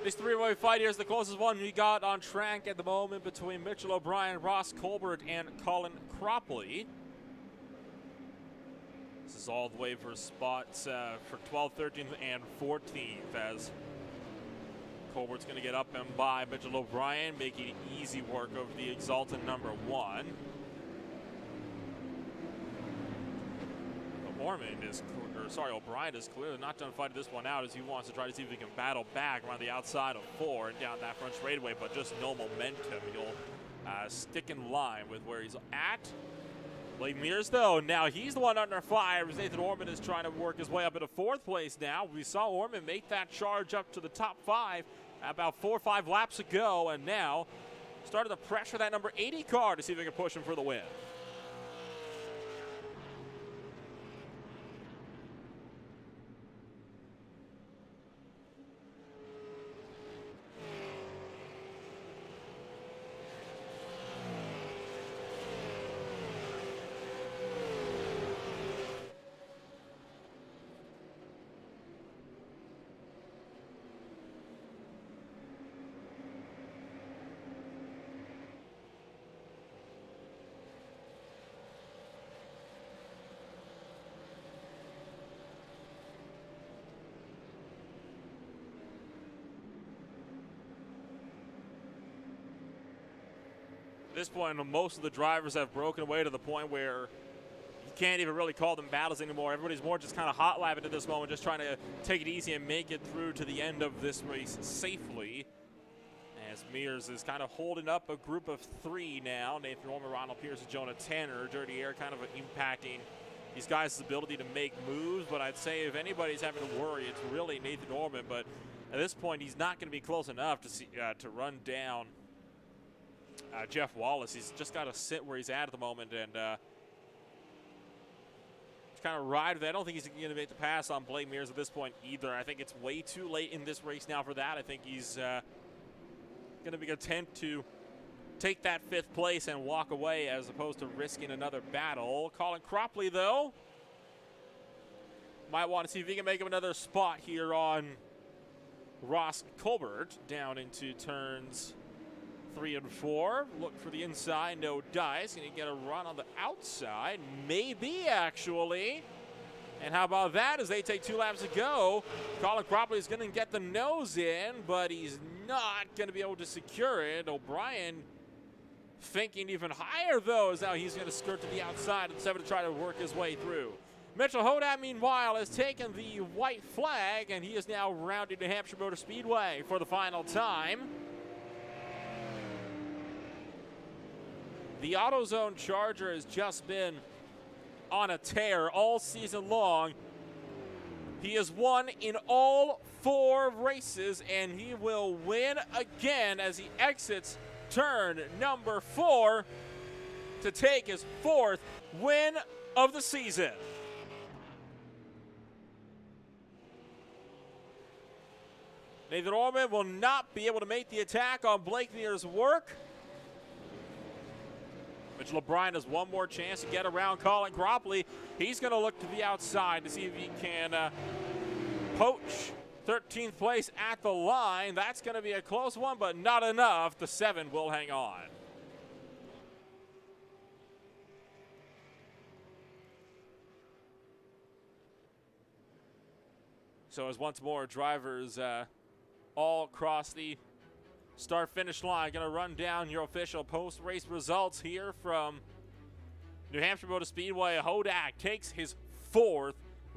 Speaker 2: This 3-way fight here is the closest one we got on track at the moment between Mitchell O'Brien, Ross Colbert, and Colin Cropley. This is all the way for spots for 12th, 13th, and 14th, as Colbert's going to get up and by Mitchell O'Brien, making easy work of the exultant number 1. O'Brien is clearly not done fighting this one out, as he wants to try to see if he can battle back around the outside of 4 and down that front straightaway, but just no momentum. He'll stick in line with where he's at. Blake Mears, though, now he's the one under 5, as Nathan Orman is trying to work his way up into 4th place now. We saw Orman make that charge up to the top 5 about 4 or 5 laps ago, and now started to pressure that number 80 car to see if they can push him for the win. At this point, most of the drivers have broken away to the point where can't even really call them battles anymore. Everybody's more just kind of hot lapping at this moment, just trying to take it easy and make it through to the end of this race safely. As Mears is kind of holding up a group of 3 now. Nathan Norman, Ronald Pierce, and Jonah Tanner. Dirty Air kind of impacting these guys' ability to make moves, but I'd say if anybody's having to worry, it's really Nathan Norman. But at this point, he's not going to be close enough to run down Jeff Wallace. He's just got to sit where he's at the moment and kind of ride with it. I don't think he's going to make the pass on Blake Mears at this point either. I think it's way too late in this race now for that. I think he's going to be attempt to take that 5th place and walk away as opposed to risking another battle. Colin Cropley, though, might want to see if he can make him another spot here on Ross Colbert down into turns 3 and 4. Look for the inside, no dice. Going to get a run on the outside, maybe actually. And how about that as they take 2 laps to go? Colin Cropley is going to get the nose in, but he's not going to be able to secure it. O'Brien thinking even higher, though, as now he's going to skirt to the outside and 7 to try to work his way through. Mitchell Hodat, meanwhile, has taken the white flag, and he is now rounding New Hampshire Motor Speedway for the final time. The AutoZone Charger has just been on a tear all season long. He has won in all 4 races, and he will win again as he exits turn number 4 to take his 4th win of the season. Nathan Norman will not be able to make the attack on Blake Mears' work. Mitchell O'Brien has one more chance to get around Colin Cropley. He's going to look to the outside to see if he can poach 13th place at the line. That's going to be a close one, but not enough. The 7 will hang on. So as once more drivers all across the start-finish line, going to run down your official post-race results here from New Hampshire Motor Speedway. Hodak takes his 4th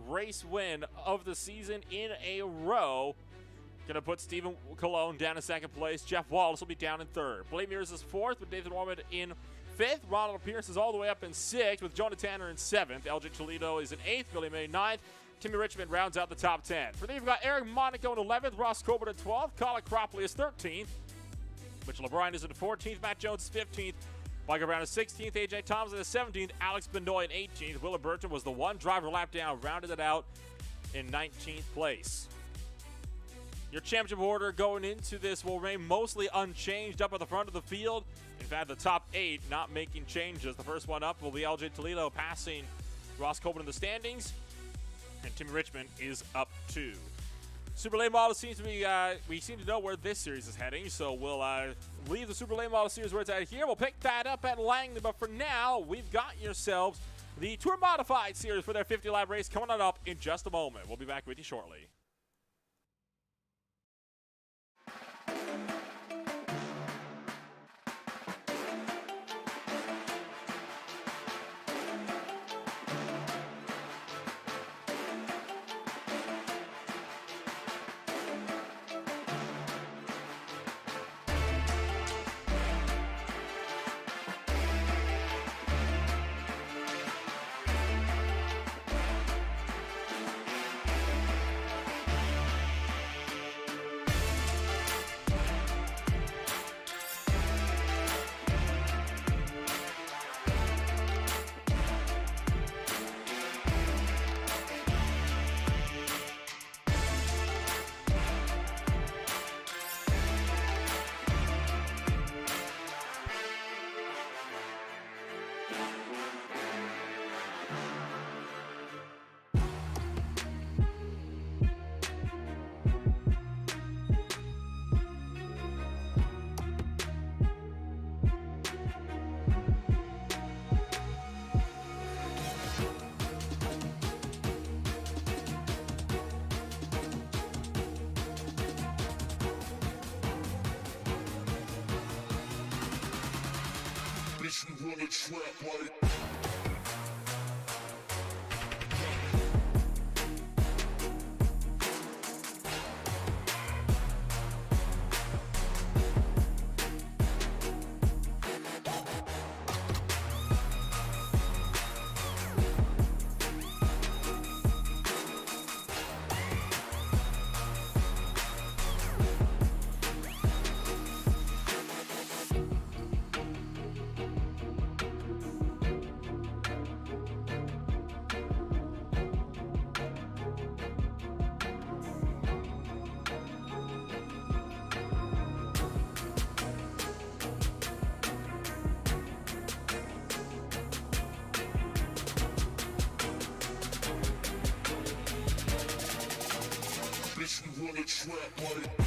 Speaker 2: race win of the season in a row. Going to put Stephen Colon down in 2nd place. Jeff Wallace will be down in 3rd. Blake Mears is 4th with Nathan Norman in 5th. Ronald Pierce is all the way up in 6th with Jonah Tanner in 7th. LJ Toledo is in 8th. Billy May 9th. Timmy Richmond rounds out the top 10. For them, you've got Eric Monaco in 11th. Ross Colbert in 12th. Colin Cropley is 13th. Mitchell O'Brien is in 14th. Matt Jones is 15th. Michael Brown is 16th. AJ Thompson is 17th. Alex Benoit in 18th. Willa Burton was the one driver lap down, rounded it out in 19th place. Your championship order going into this will remain mostly unchanged up at the front of the field. In fact, the top 8 not making changes. The first one up will be LJ Toledo passing Ross Colbert in the standings. And Timmy Richmond is up 2. Super Late Model seems to be, we seem to know where this series is heading, so we'll leave the Super Late Model series where it's at here. We'll pick that up at Langley, but for now, we've got yourselves the Tour Modified series for their 50-lap race coming on up in just a moment. We'll be back with you shortly.
Speaker 1: If you wanna trap like wanna trap like.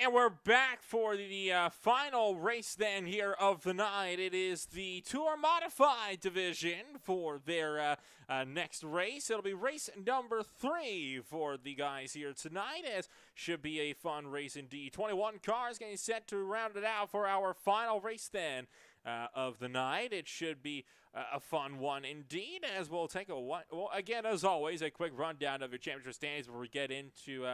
Speaker 2: And we're back for the final race then here of the night. It is the Tour Modified division for their next race. It'll be race number 3 for the guys here tonight, as should be a fun race indeed. 21 cars getting set to round it out for our final race then of the night. It should be a fun one indeed, as we'll take again, as always, a quick rundown of your championship standings before we get into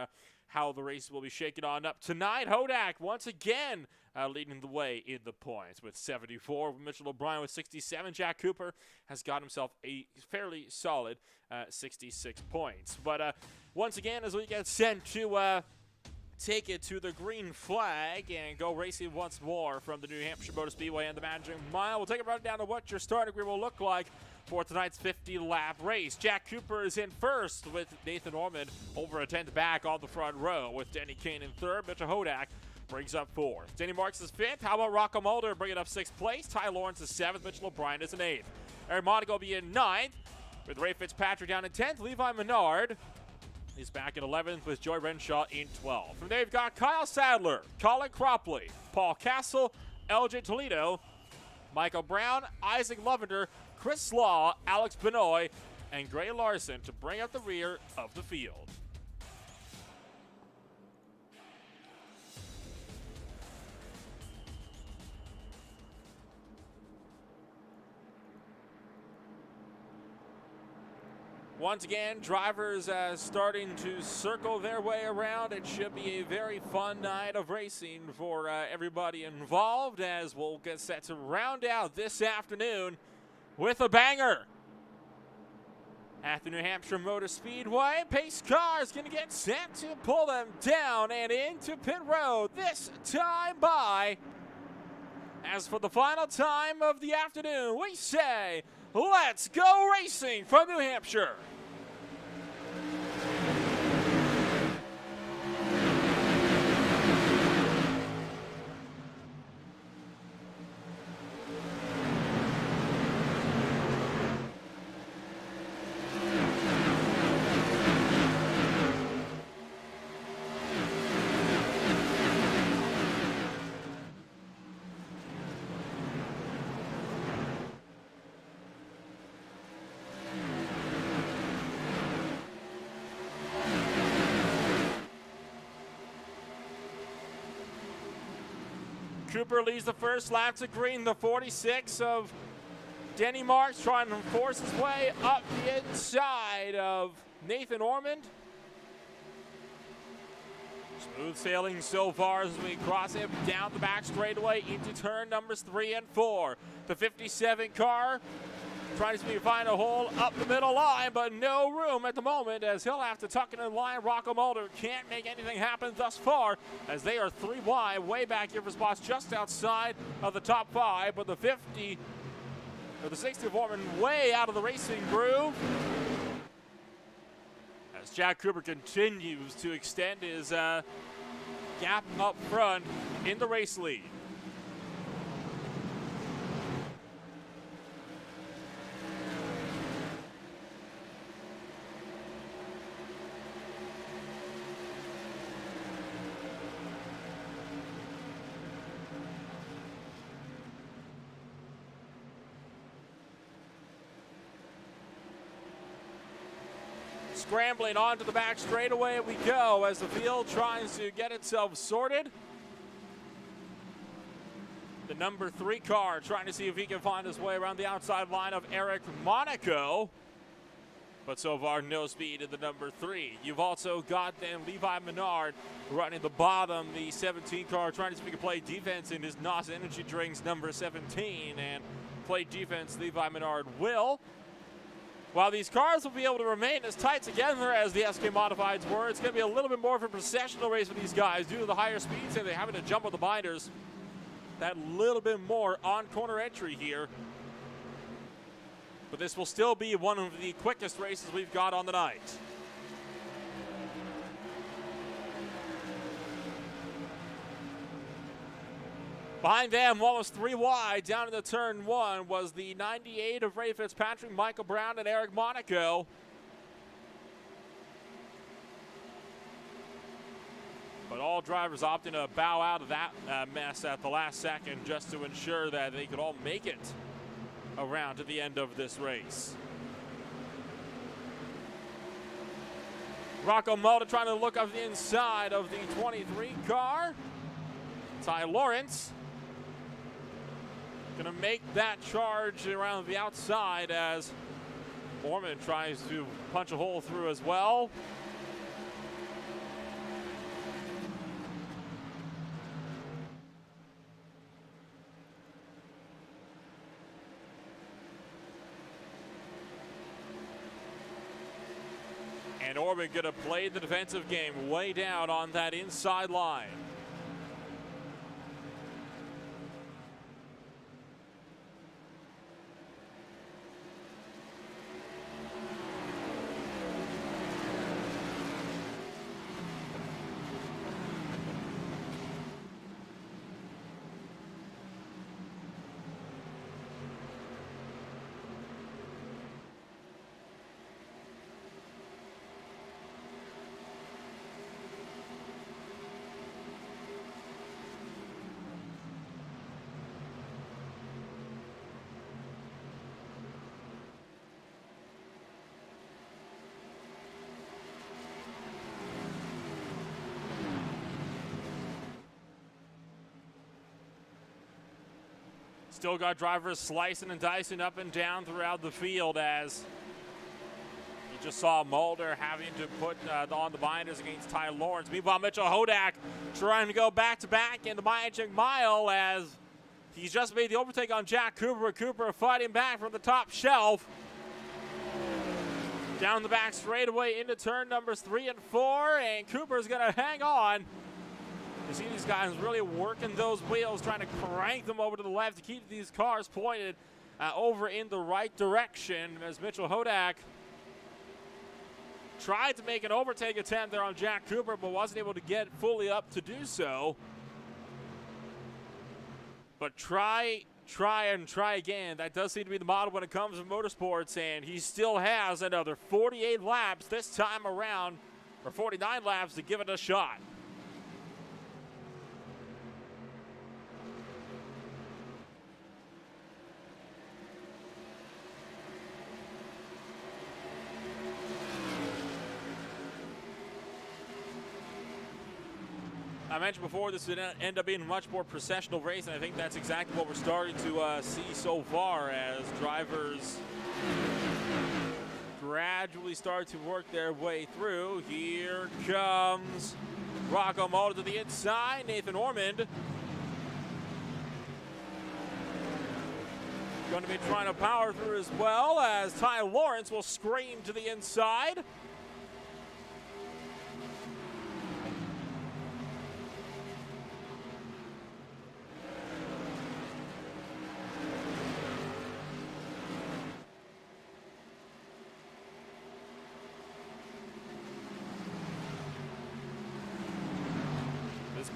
Speaker 2: how the race will be shaken on up tonight. Hodak once again leading the way in the points with 74. Mitchell O'Brien with 67. Jack Cooper has got himself a fairly solid 66 points. But once again, as we get sent to take it to the green flag and go racing once more from the New Hampshire Motor Speedway and the Magic Mile, we'll take a run down to what your starting grid will look like for tonight's 50-lap race. Jack Cooper is in first with Nathan Ormond over a 10th back on the front row with Denny Kane in third. Mitchell Hodak brings up 4th. Danny Marks is 5th. How about Rocco Mulder bringing up 6th place? Ty Lawrence is 7th. Mitchell O'Brien is in 8th. Eric Monaco will be in 9th with Ray Fitzpatrick down in 10th. Levi Menard is back in 11th with Joy Renshaw in 12th. From there, you've got Kyle Sadler, Colin Cropley, Paul Castle, LJ Toledo, Michael Brown, Isaac Lovender, Chris Law, Alex Benoit, and Gray Larson to bring up the rear of the field. Once again, drivers starting to circle their way around. It should be a very fun night of racing for everybody involved, as we'll get set to round out this afternoon with a banger. At the New Hampshire Motor Speedway, pace cars going to get set to pull them down and into pit road, this time by. As for the final time of the afternoon, we say, let's go racing from New Hampshire. Cooper leads the first lap to green. The 46 of Denny Marks trying to force his way up the inside of Nathan Ormond. Smooth sailing so far as we cross him down the back straightaway into turn numbers 3 and 4. The 57 car trying to find a hole up the middle line, but no room at the moment, as he'll have to tuck it in line. Rocco Mulder can't make anything happen thus far, as they are 3 wide, way back here for spots just outside of the top 5. But the 60 of Ormond way out of the racing groove, as Jack Cooper continues to extend his gap up front in the race lead. Scrambling onto the back straightaway we go as the field tries to get itself sorted. The number 3 car trying to see if he can find his way around the outside line of Eric Monaco. But so far, no speed in the number 3. You've also got then Levi Menard running the bottom, the 17 car, trying to see if he can play defense in his NOS Energy Drinks number 17. And play defense, Levi Menard will. While these cars will be able to remain as tight together as the SK Modifieds were, it's going to be a little bit more of a processional race for these guys due to the higher speeds and they're having to jump on the binders. That little bit more on corner entry here. But this will still be one of the quickest races we've got on the night. Behind them, almost 3 wide, down in the turn 1, was the 98 of Ray Fitzpatrick, Michael Brown, and Eric Monaco. But all drivers opting to bow out of that mess at the last second just to ensure that they could all make it around to the end of this race. Rocco Mulder trying to look up the inside of the 23 car. Ty Lawrence gonna make that charge around the outside as Ormond tries to punch a hole through as well. And Ormond gonna play the defensive game way down on that inside line. Still got drivers slicing and dicing up and down throughout the field as you just saw Mulder having to put on the binders against Ty Lawrence. Meanwhile, Mitchell Hodak trying to go back-to-back in the Magic Mile as he's just made the overtake on Jack Cooper. Cooper fighting back from the top shelf. Down the back straightaway into turn numbers 3 and 4, and Cooper's going to hang on. You see these guys really working those wheels, trying to crank them over to the left to keep these cars pointed over in the right direction as Mitchell Hodak tried to make an overtake attempt there on Jack Cooper, but wasn't able to get fully up to do so. But try again. That does seem to be the model when it comes to motorsports, and he still has another 48 laps this time around, or 49 laps to give it a shot. I mentioned before this would end up being a much more processional race, and I think that's exactly what we're starting to see so far as drivers gradually start to work their way through. Here comes Rocco Mulder to the inside. Nathan Ormond going to be trying to power through as well as Ty Lawrence will scream to the inside.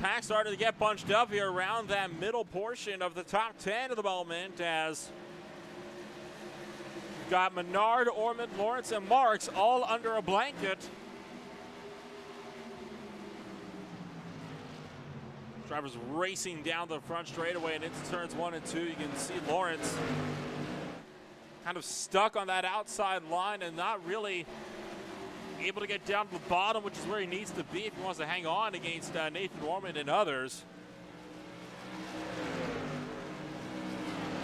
Speaker 2: Pack started to get bunched up here around that middle portion of the top 10 at the moment as you've got Menard, Ormond, Lawrence, and Marks all under a blanket. Drivers racing down the front straightaway and into turns 1 and 2. You can see Lawrence kind of stuck on that outside line and not really able to get down to the bottom, which is where he needs to be if he wants to hang on against Nathan Ormond and others.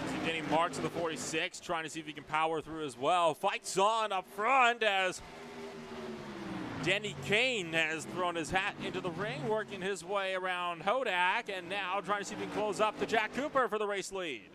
Speaker 2: See Denny Marks in the 46, trying to see if he can power through as well. Fights on up front as Denny Kane has thrown his hat into the ring, working his way around Hodak, and now trying to see if he can close up to Jack Cooper for the race lead.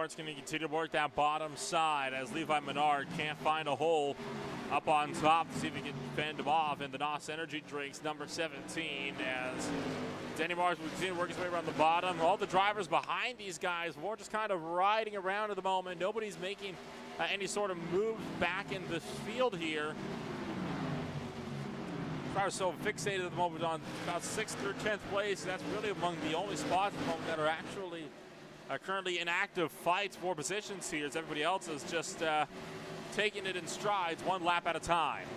Speaker 2: Lawrence going to continue to work that bottom side as Levi Menard can't find a hole up on top to see if he can fend him off. And the NOS Energy drinks number 17 as Denny Mars will continue to work his way around the bottom. All the drivers behind these guys were just kind of riding around at the moment. Nobody's making any sort of move back in the field here. Drivers so fixated at the moment on about 6th through 10th place. That's really among the only spots at the moment that are actually currently in active fights for positions here, as everybody else is just taking it in strides one lap at a time.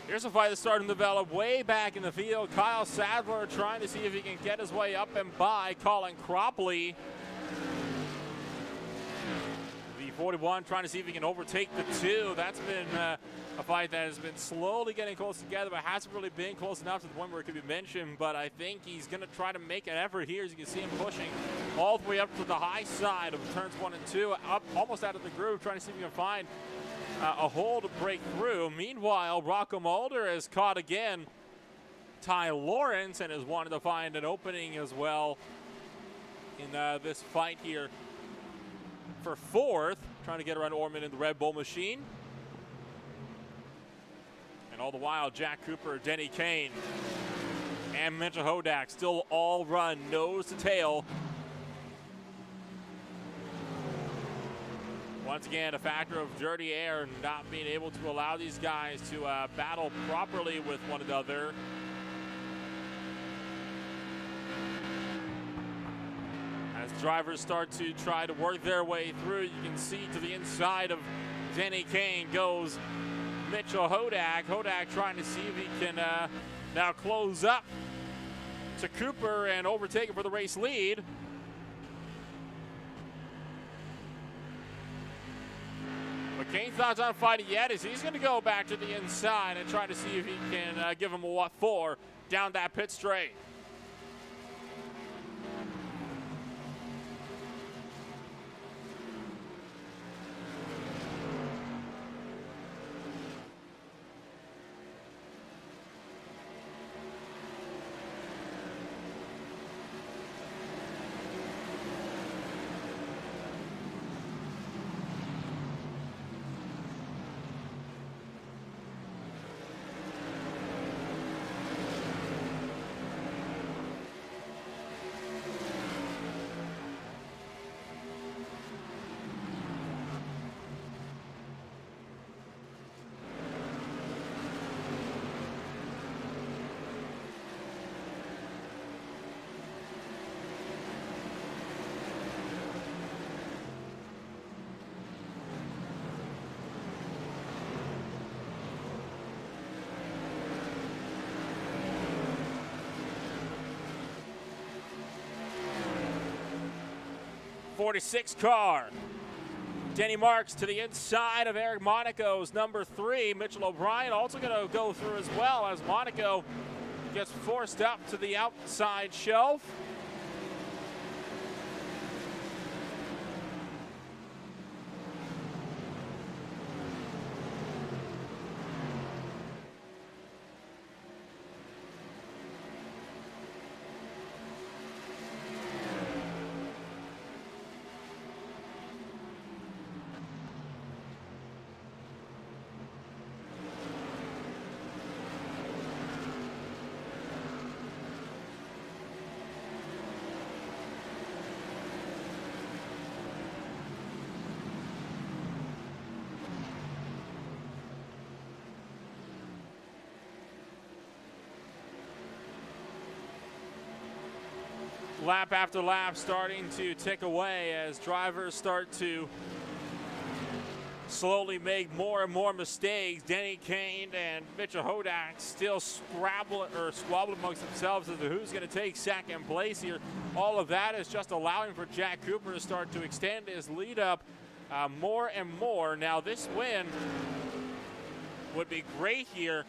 Speaker 2: Here's a fight that's starting to develop way back in the field. Kyle Sadler trying to see if he can get his way up and by Colin Cropley. The 41 trying to see if he can overtake the 2. That's been a fight that has been slowly getting close together, but hasn't really been close enough to the point where it could be mentioned. But I think he's going to try to make an effort here. As you can see him pushing all the way up to the high side of turns 1 and 2, up almost out of the groove, trying to see if he can find a hole to break through. Meanwhile, Rocco Mulder has caught again Ty Lawrence and has wanted to find an opening as well in this fight here for 4th, trying to get around Orman in the Red Bull machine. And all the while, Jack Cooper, Denny Kane, and Mitchell Hodak still all run nose to tail. Once again, a factor of dirty air, not being able to allow these guys to battle properly with one another. As drivers start to try to work their way through, you can see to the inside of Denny Kane goes Mitchell Hodak. Hodak trying to see if he can now close up to Cooper and overtake him for the race lead. But Kane's not done fighting yet, as he's going to go back to the inside and try to see if he can give him a what for down that pit straight. '46 car. Denny Marks to the inside of Eric Monaco's number 3. Mitchell O'Brien also going to go through as well as Monaco gets forced up to the outside shelf. Lap after lap starting to tick away as drivers start to slowly make more and more mistakes. Denny Kane and Mitchell Hodak still squabbling amongst themselves as to who's going to take second place here. All of that is just allowing for Jack Cooper to start to extend his lead up more and more. Now this win would be great here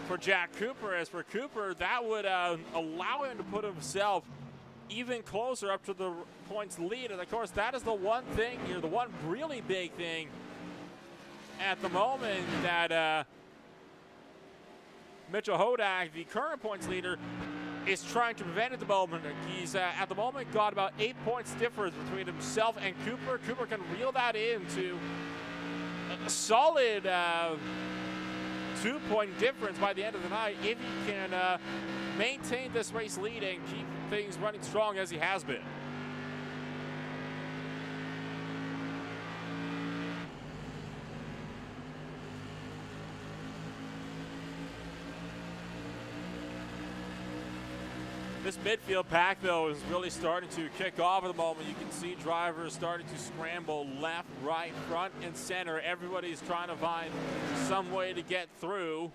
Speaker 2: for Jack Cooper. As for Cooper, that would allow him to put himself even closer up to the points lead. And of course, that is the one thing here, the one really big thing at the moment that Mitchell Hodak, the current points leader, is trying to prevent at the moment. He's at the moment got about 8 points difference between himself and Cooper. Cooper can reel that into a solid 2-point difference by the end of the night if he can maintain this race lead and keep things running strong as he has been. This midfield pack, though, is really starting to kick off at the moment. You can see drivers starting to scramble left, right, front, and center. Everybody's trying to find some way to get through.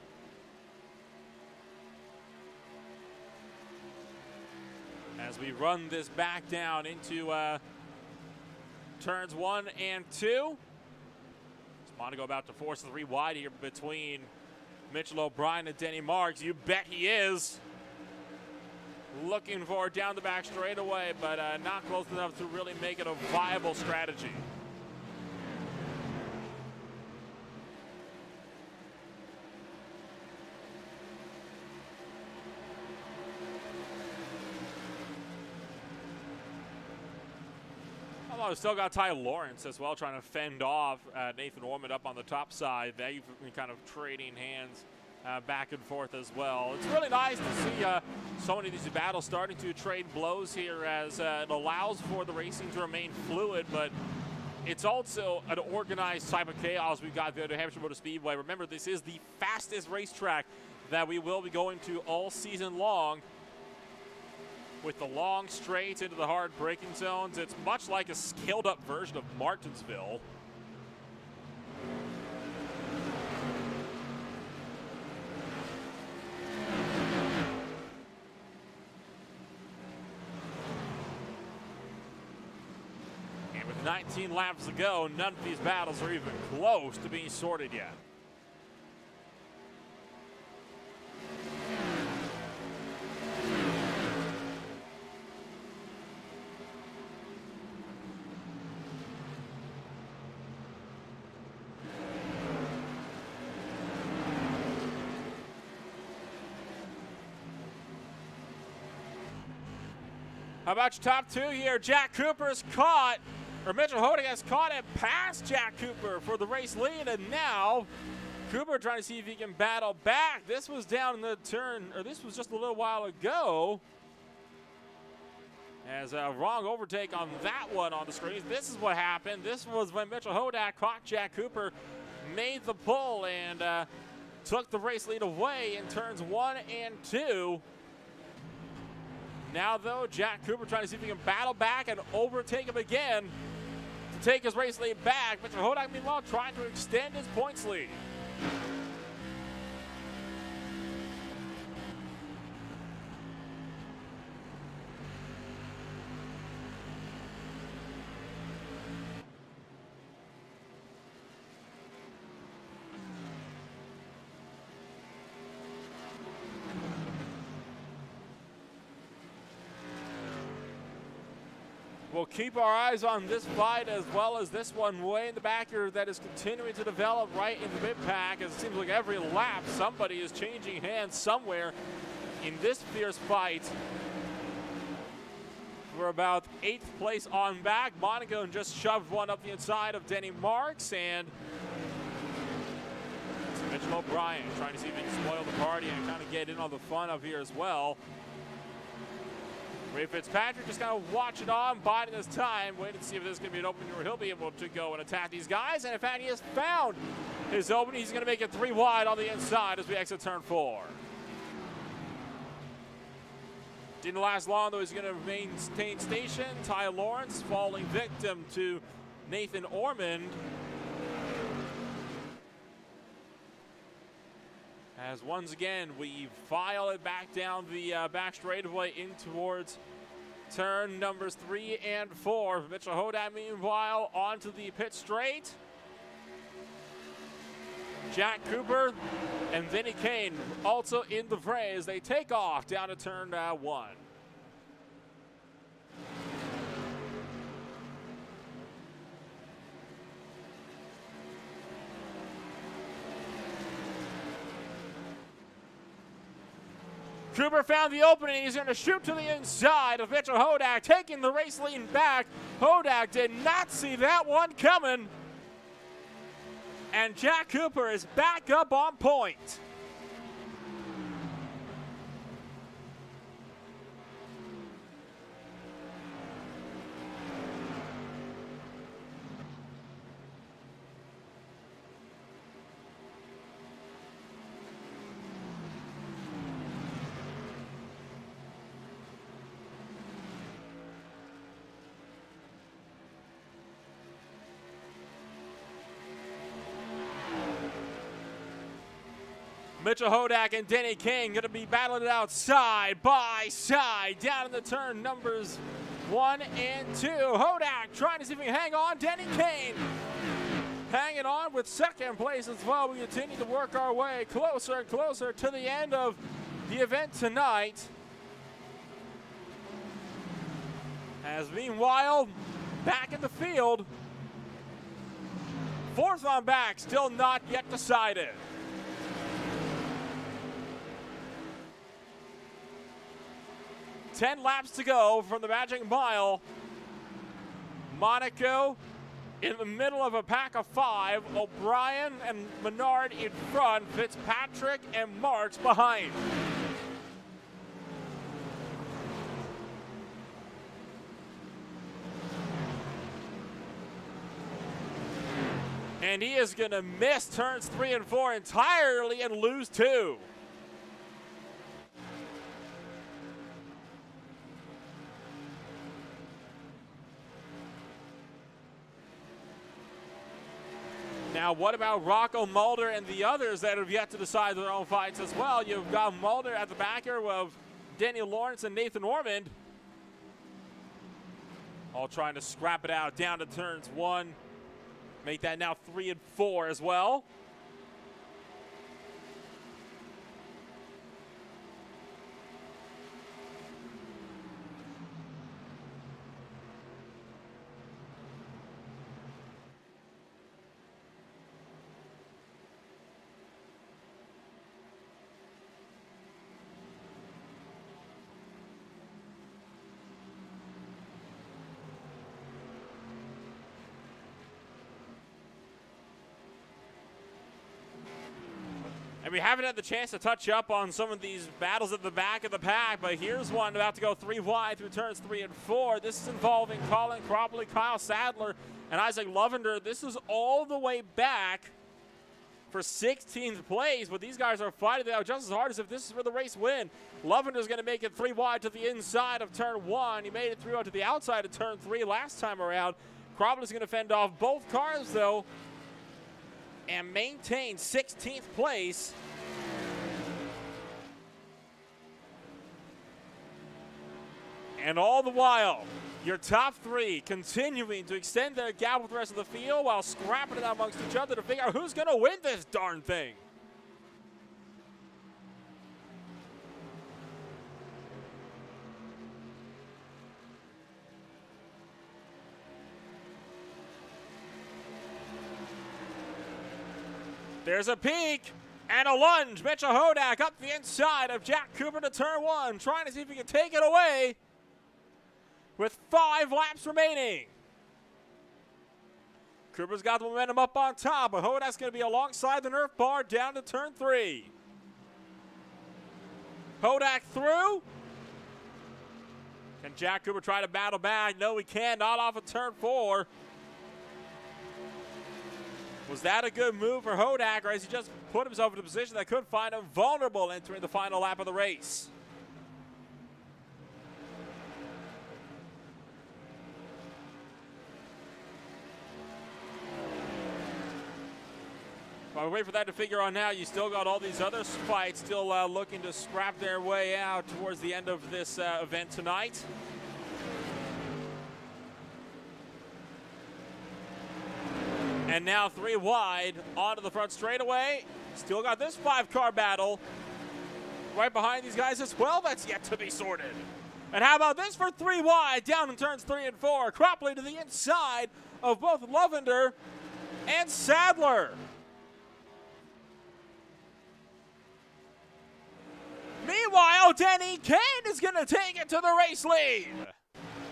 Speaker 2: As we run this back down into turns 1 and 2. Monaco about to force the 3 wide here between Mitchell O'Brien and Denny Marks. You bet he is. Looking for down the back straightaway, but not close enough to really make it a viable strategy. Although we've still got Ty Lawrence as well, trying to fend off Nathan Ormond up on the top side. They've been kind of trading hands back and forth as well. It's really nice to see so many of these battles starting to trade blows here, as it allows for the racing to remain fluid, but it's also an organized type of chaos we've got there at Hampshire Motor Speedway. Remember, this is the fastest racetrack that we will be going to all season long, with the long straights into the hard braking zones. It's much like a scaled up version of Martinsville. And with 19 laps to go, none of these battles are even close to being sorted yet. How about your top two here? Jack Cooper's caught, or Mitchell Hodak has caught and passed Jack Cooper for the race lead, and now Cooper trying to see if he can battle back. This was down in the turn, or this was just a little while ago. As a wrong overtake on that one on the screen. This is what happened. This was when Mitchell Hodak caught Jack Cooper, made the pull, and took the race lead away in turns 1 and 2. Now, though, Jack Cooper trying to see if he can battle back and overtake him again to take his race lead back. Mitchell Hodak, meanwhile, trying to extend his points lead. We'll keep our eyes on this fight as well as this one way in the back here that is continuing to develop right in the mid-pack, as it seems like every lap somebody is changing hands somewhere in this fierce fight. We're about 8th place on back. Monaco just shoved one up the inside of Denny Marks, and it's Mitchell O'Brien trying to see if he can spoil the party and kind of get in on the fun of here as well. Ray Fitzpatrick just kind of watching on, biding his time, waiting to see if this is going to be an opening where he'll be able to go and attack these guys. And in fact, he has found his opening. He's going to make it 3 wide on the inside as we exit turn 4. Didn't last long, though. He's going to maintain station. Ty Lawrence falling victim to Nathan Ormond. As once again, we file it back down the back straightaway in towards turn numbers 3 and 4. Mitchell Hodak, meanwhile, onto the pit straight. Jack Cooper and Vinny Kane also in the fray as they take off down to turn 1. Cooper found the opening. He's going to shoot to the inside of Mitchell Hodak, taking the race lead back. Hodak did not see that one coming. And Jack Cooper is back up on point. Mitchell Hodak and Denny King going to be battling it out side by side down in the turn numbers 1 and 2. Hodak trying to see if he can hang on. Denny King hanging on with second place as well. We continue to work our way closer and closer to the end of the event tonight. As meanwhile, back in the field, fourth on back, still not yet decided. Ten laps to go from the magic mile. Monaco in the middle of a pack of 5. O'Brien and Menard in front. Fitzpatrick and Marks behind. And he is going to miss turns 3 and 4 entirely and lose 2. Now, what about Rocco Mulder and the others that have yet to decide their own fights as well? You've got Mulder at the back here of Danny Lawrence and Nathan Ormond. All trying to scrap it out down to turns 1. Make that now 3 and 4 as well. And we haven't had the chance to touch up on some of these battles at the back of the pack, but here's one about to go 3 wide through turns 3 and 4. This is involving Colin Cropley, Kyle Sadler, and Isaac Lovender. This is all the way back for 16th place, but these guys are fighting it out just as hard as if this is for the race win. Lovender's going to make it 3 wide to the inside of turn 1. He made it through out to the outside of turn 3 last time around. Cropley's going to fend off both cars, though, and maintain 16th place. And all the while, your top 3 continuing to extend their gap with the rest of the field while scrapping it out amongst each other to figure out who's going to win this darn thing. There's a peek and a lunge. Mitchell Hodak up the inside of Jack Cooper to turn 1, trying to see if he can take it away with 5 laps remaining. Cooper's got the momentum up on top, but Hodak's going to be alongside the Nerf bar down to turn 3. Hodak through. Can Jack Cooper try to battle back? No, he can. Not off of turn 4. Was that a good move for Hodak, or has he just put himself in a position that could find him vulnerable entering the final lap of the race? While we wait for that to figure out now, you still got all these other fights still looking to scrap their way out towards the end of this event tonight. And now 3 wide onto the front straightaway. Still got this 5-car battle right behind these guys as well. That's yet to be sorted. And how about this for 3 wide down in turns 3 and 4. Cropley to the inside of both Lovender and Sadler. Meanwhile, Denny Kane is going to take it to the race lead.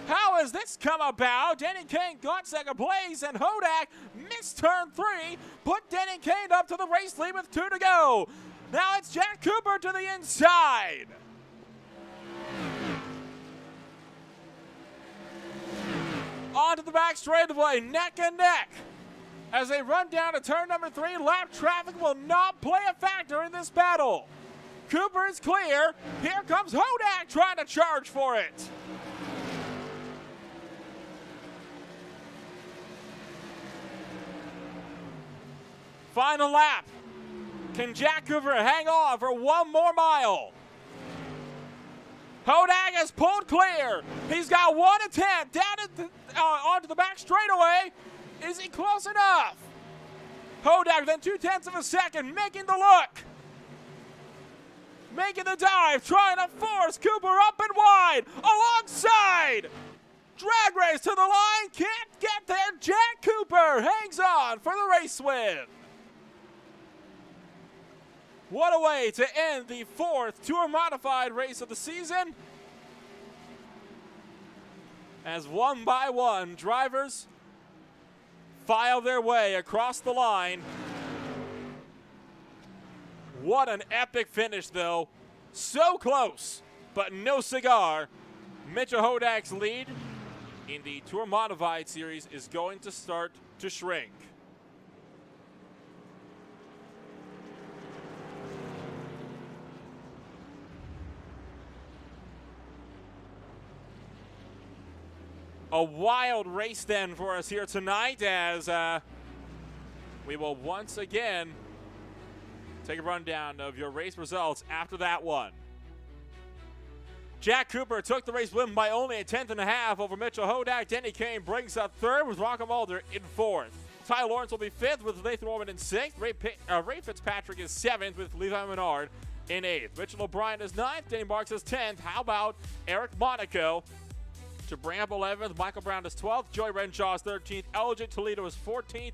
Speaker 2: How has this come about? Denny Kane got second place, and Hodak missed turn 3, put Denny Kane up to the race lead with 2 to go. Now it's Jack Cooper to the inside. Onto the back straightaway, neck and neck. As they run down to turn number 3, lap traffic will not play a factor in this battle. Cooper is clear. Here comes Hodak trying to charge for it. Final lap. Can Jack Cooper hang on for 1 more mile? Hodak has pulled clear. He's got 1 attempt down onto the back straightaway. Is he close enough? Hodak then 0.2 of a second, making the look. Making the dive, trying to force Cooper up and wide, alongside. Drag race to the line, can't get there. Jack Cooper hangs on for the race win. What a way to end the 4th Tour Modified race of the season. As 1 by 1, drivers file their way across the line. What an epic finish, though. So close, but no cigar. Mitchell Hodak's lead in the Tour Modified series is going to start to shrink. A wild race then for us here tonight, as we will once again take a rundown of your race results after that one. Jack Cooper took the race win by only 1/10.5 over Mitchell Hodak. Denny Kane brings up 3rd with Rocco Mulder in 4th. Ty Lawrence will be 5th with Nathan Orman in 6th. Ray Fitzpatrick is 7th with Levi Menard in 8th. Mitchell O'Brien is 9th. Danny Marks is 10th. How about Eric Monaco to bring up 11th? Michael Brown is 12th. Joey Renshaw is 13th. LJ Toledo is 14th.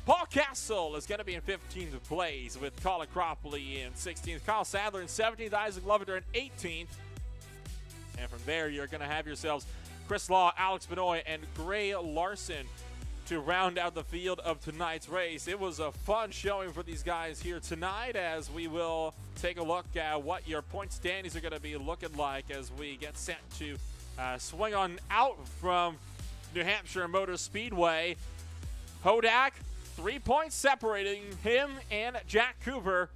Speaker 2: Paul Castle is going to be in 15th place with Colin Cropley in 16th. Kyle Sadler in 17th. Isaac Lovender in 18th. And from there, you're going to have yourselves Chris Law, Alex Benoit, and Gray Larson to round out the field of tonight's race. It was a fun showing for these guys here tonight, as we will take a look at what your point standings are going to be looking like as we get set to swing on out from New Hampshire Motor Speedway. Hodak, 3 points separating him and Jack Cooper.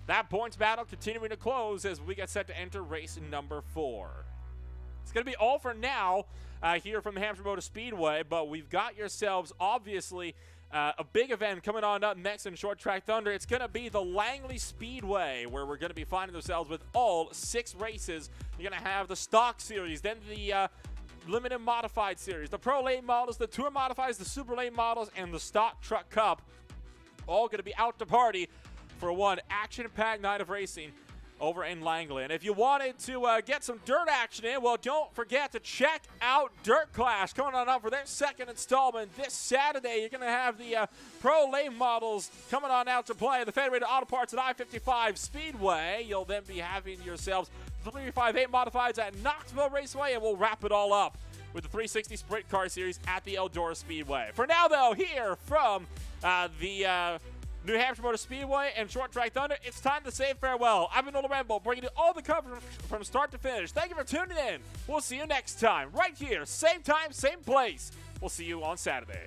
Speaker 2: That points battle continuing to close as we get set to enter race number 4. It's going to be all for now here from the Hampshire Motor Speedway, but we've got yourselves, obviously, a big event coming on up next in Short Track Thunder. It's going to be the Langley Speedway, where we're going to be finding ourselves with all 6 races. You're going to have the Stock Series, then the Limited Modified Series, the Pro Late Models, the Tour Modifieds, the Super Late Models, and the Stock Truck Cup. All going to be out to party for one action-packed night of racing over in Langley. And if you wanted to get some dirt action in, well, don't forget to check out Dirt Clash coming on up for their 2nd installment this Saturday. You're going to have the Pro Late Models coming on out to play the Federated Auto Parts at I-55 Speedway. You'll then be having yourselves 358 Modifieds at Knoxville Raceway, and we'll wrap it all up with the 360 Sprint Car Series at the Eldora Speedway. For now, though, here from the New Hampshire Motor Speedway and Short Track Thunder, it's time to say farewell. I've been Nolan Rambo, bringing you all the coverage from start to finish. Thank you for tuning in. We'll see you next time, right here, same time, same place. We'll see you on Saturday.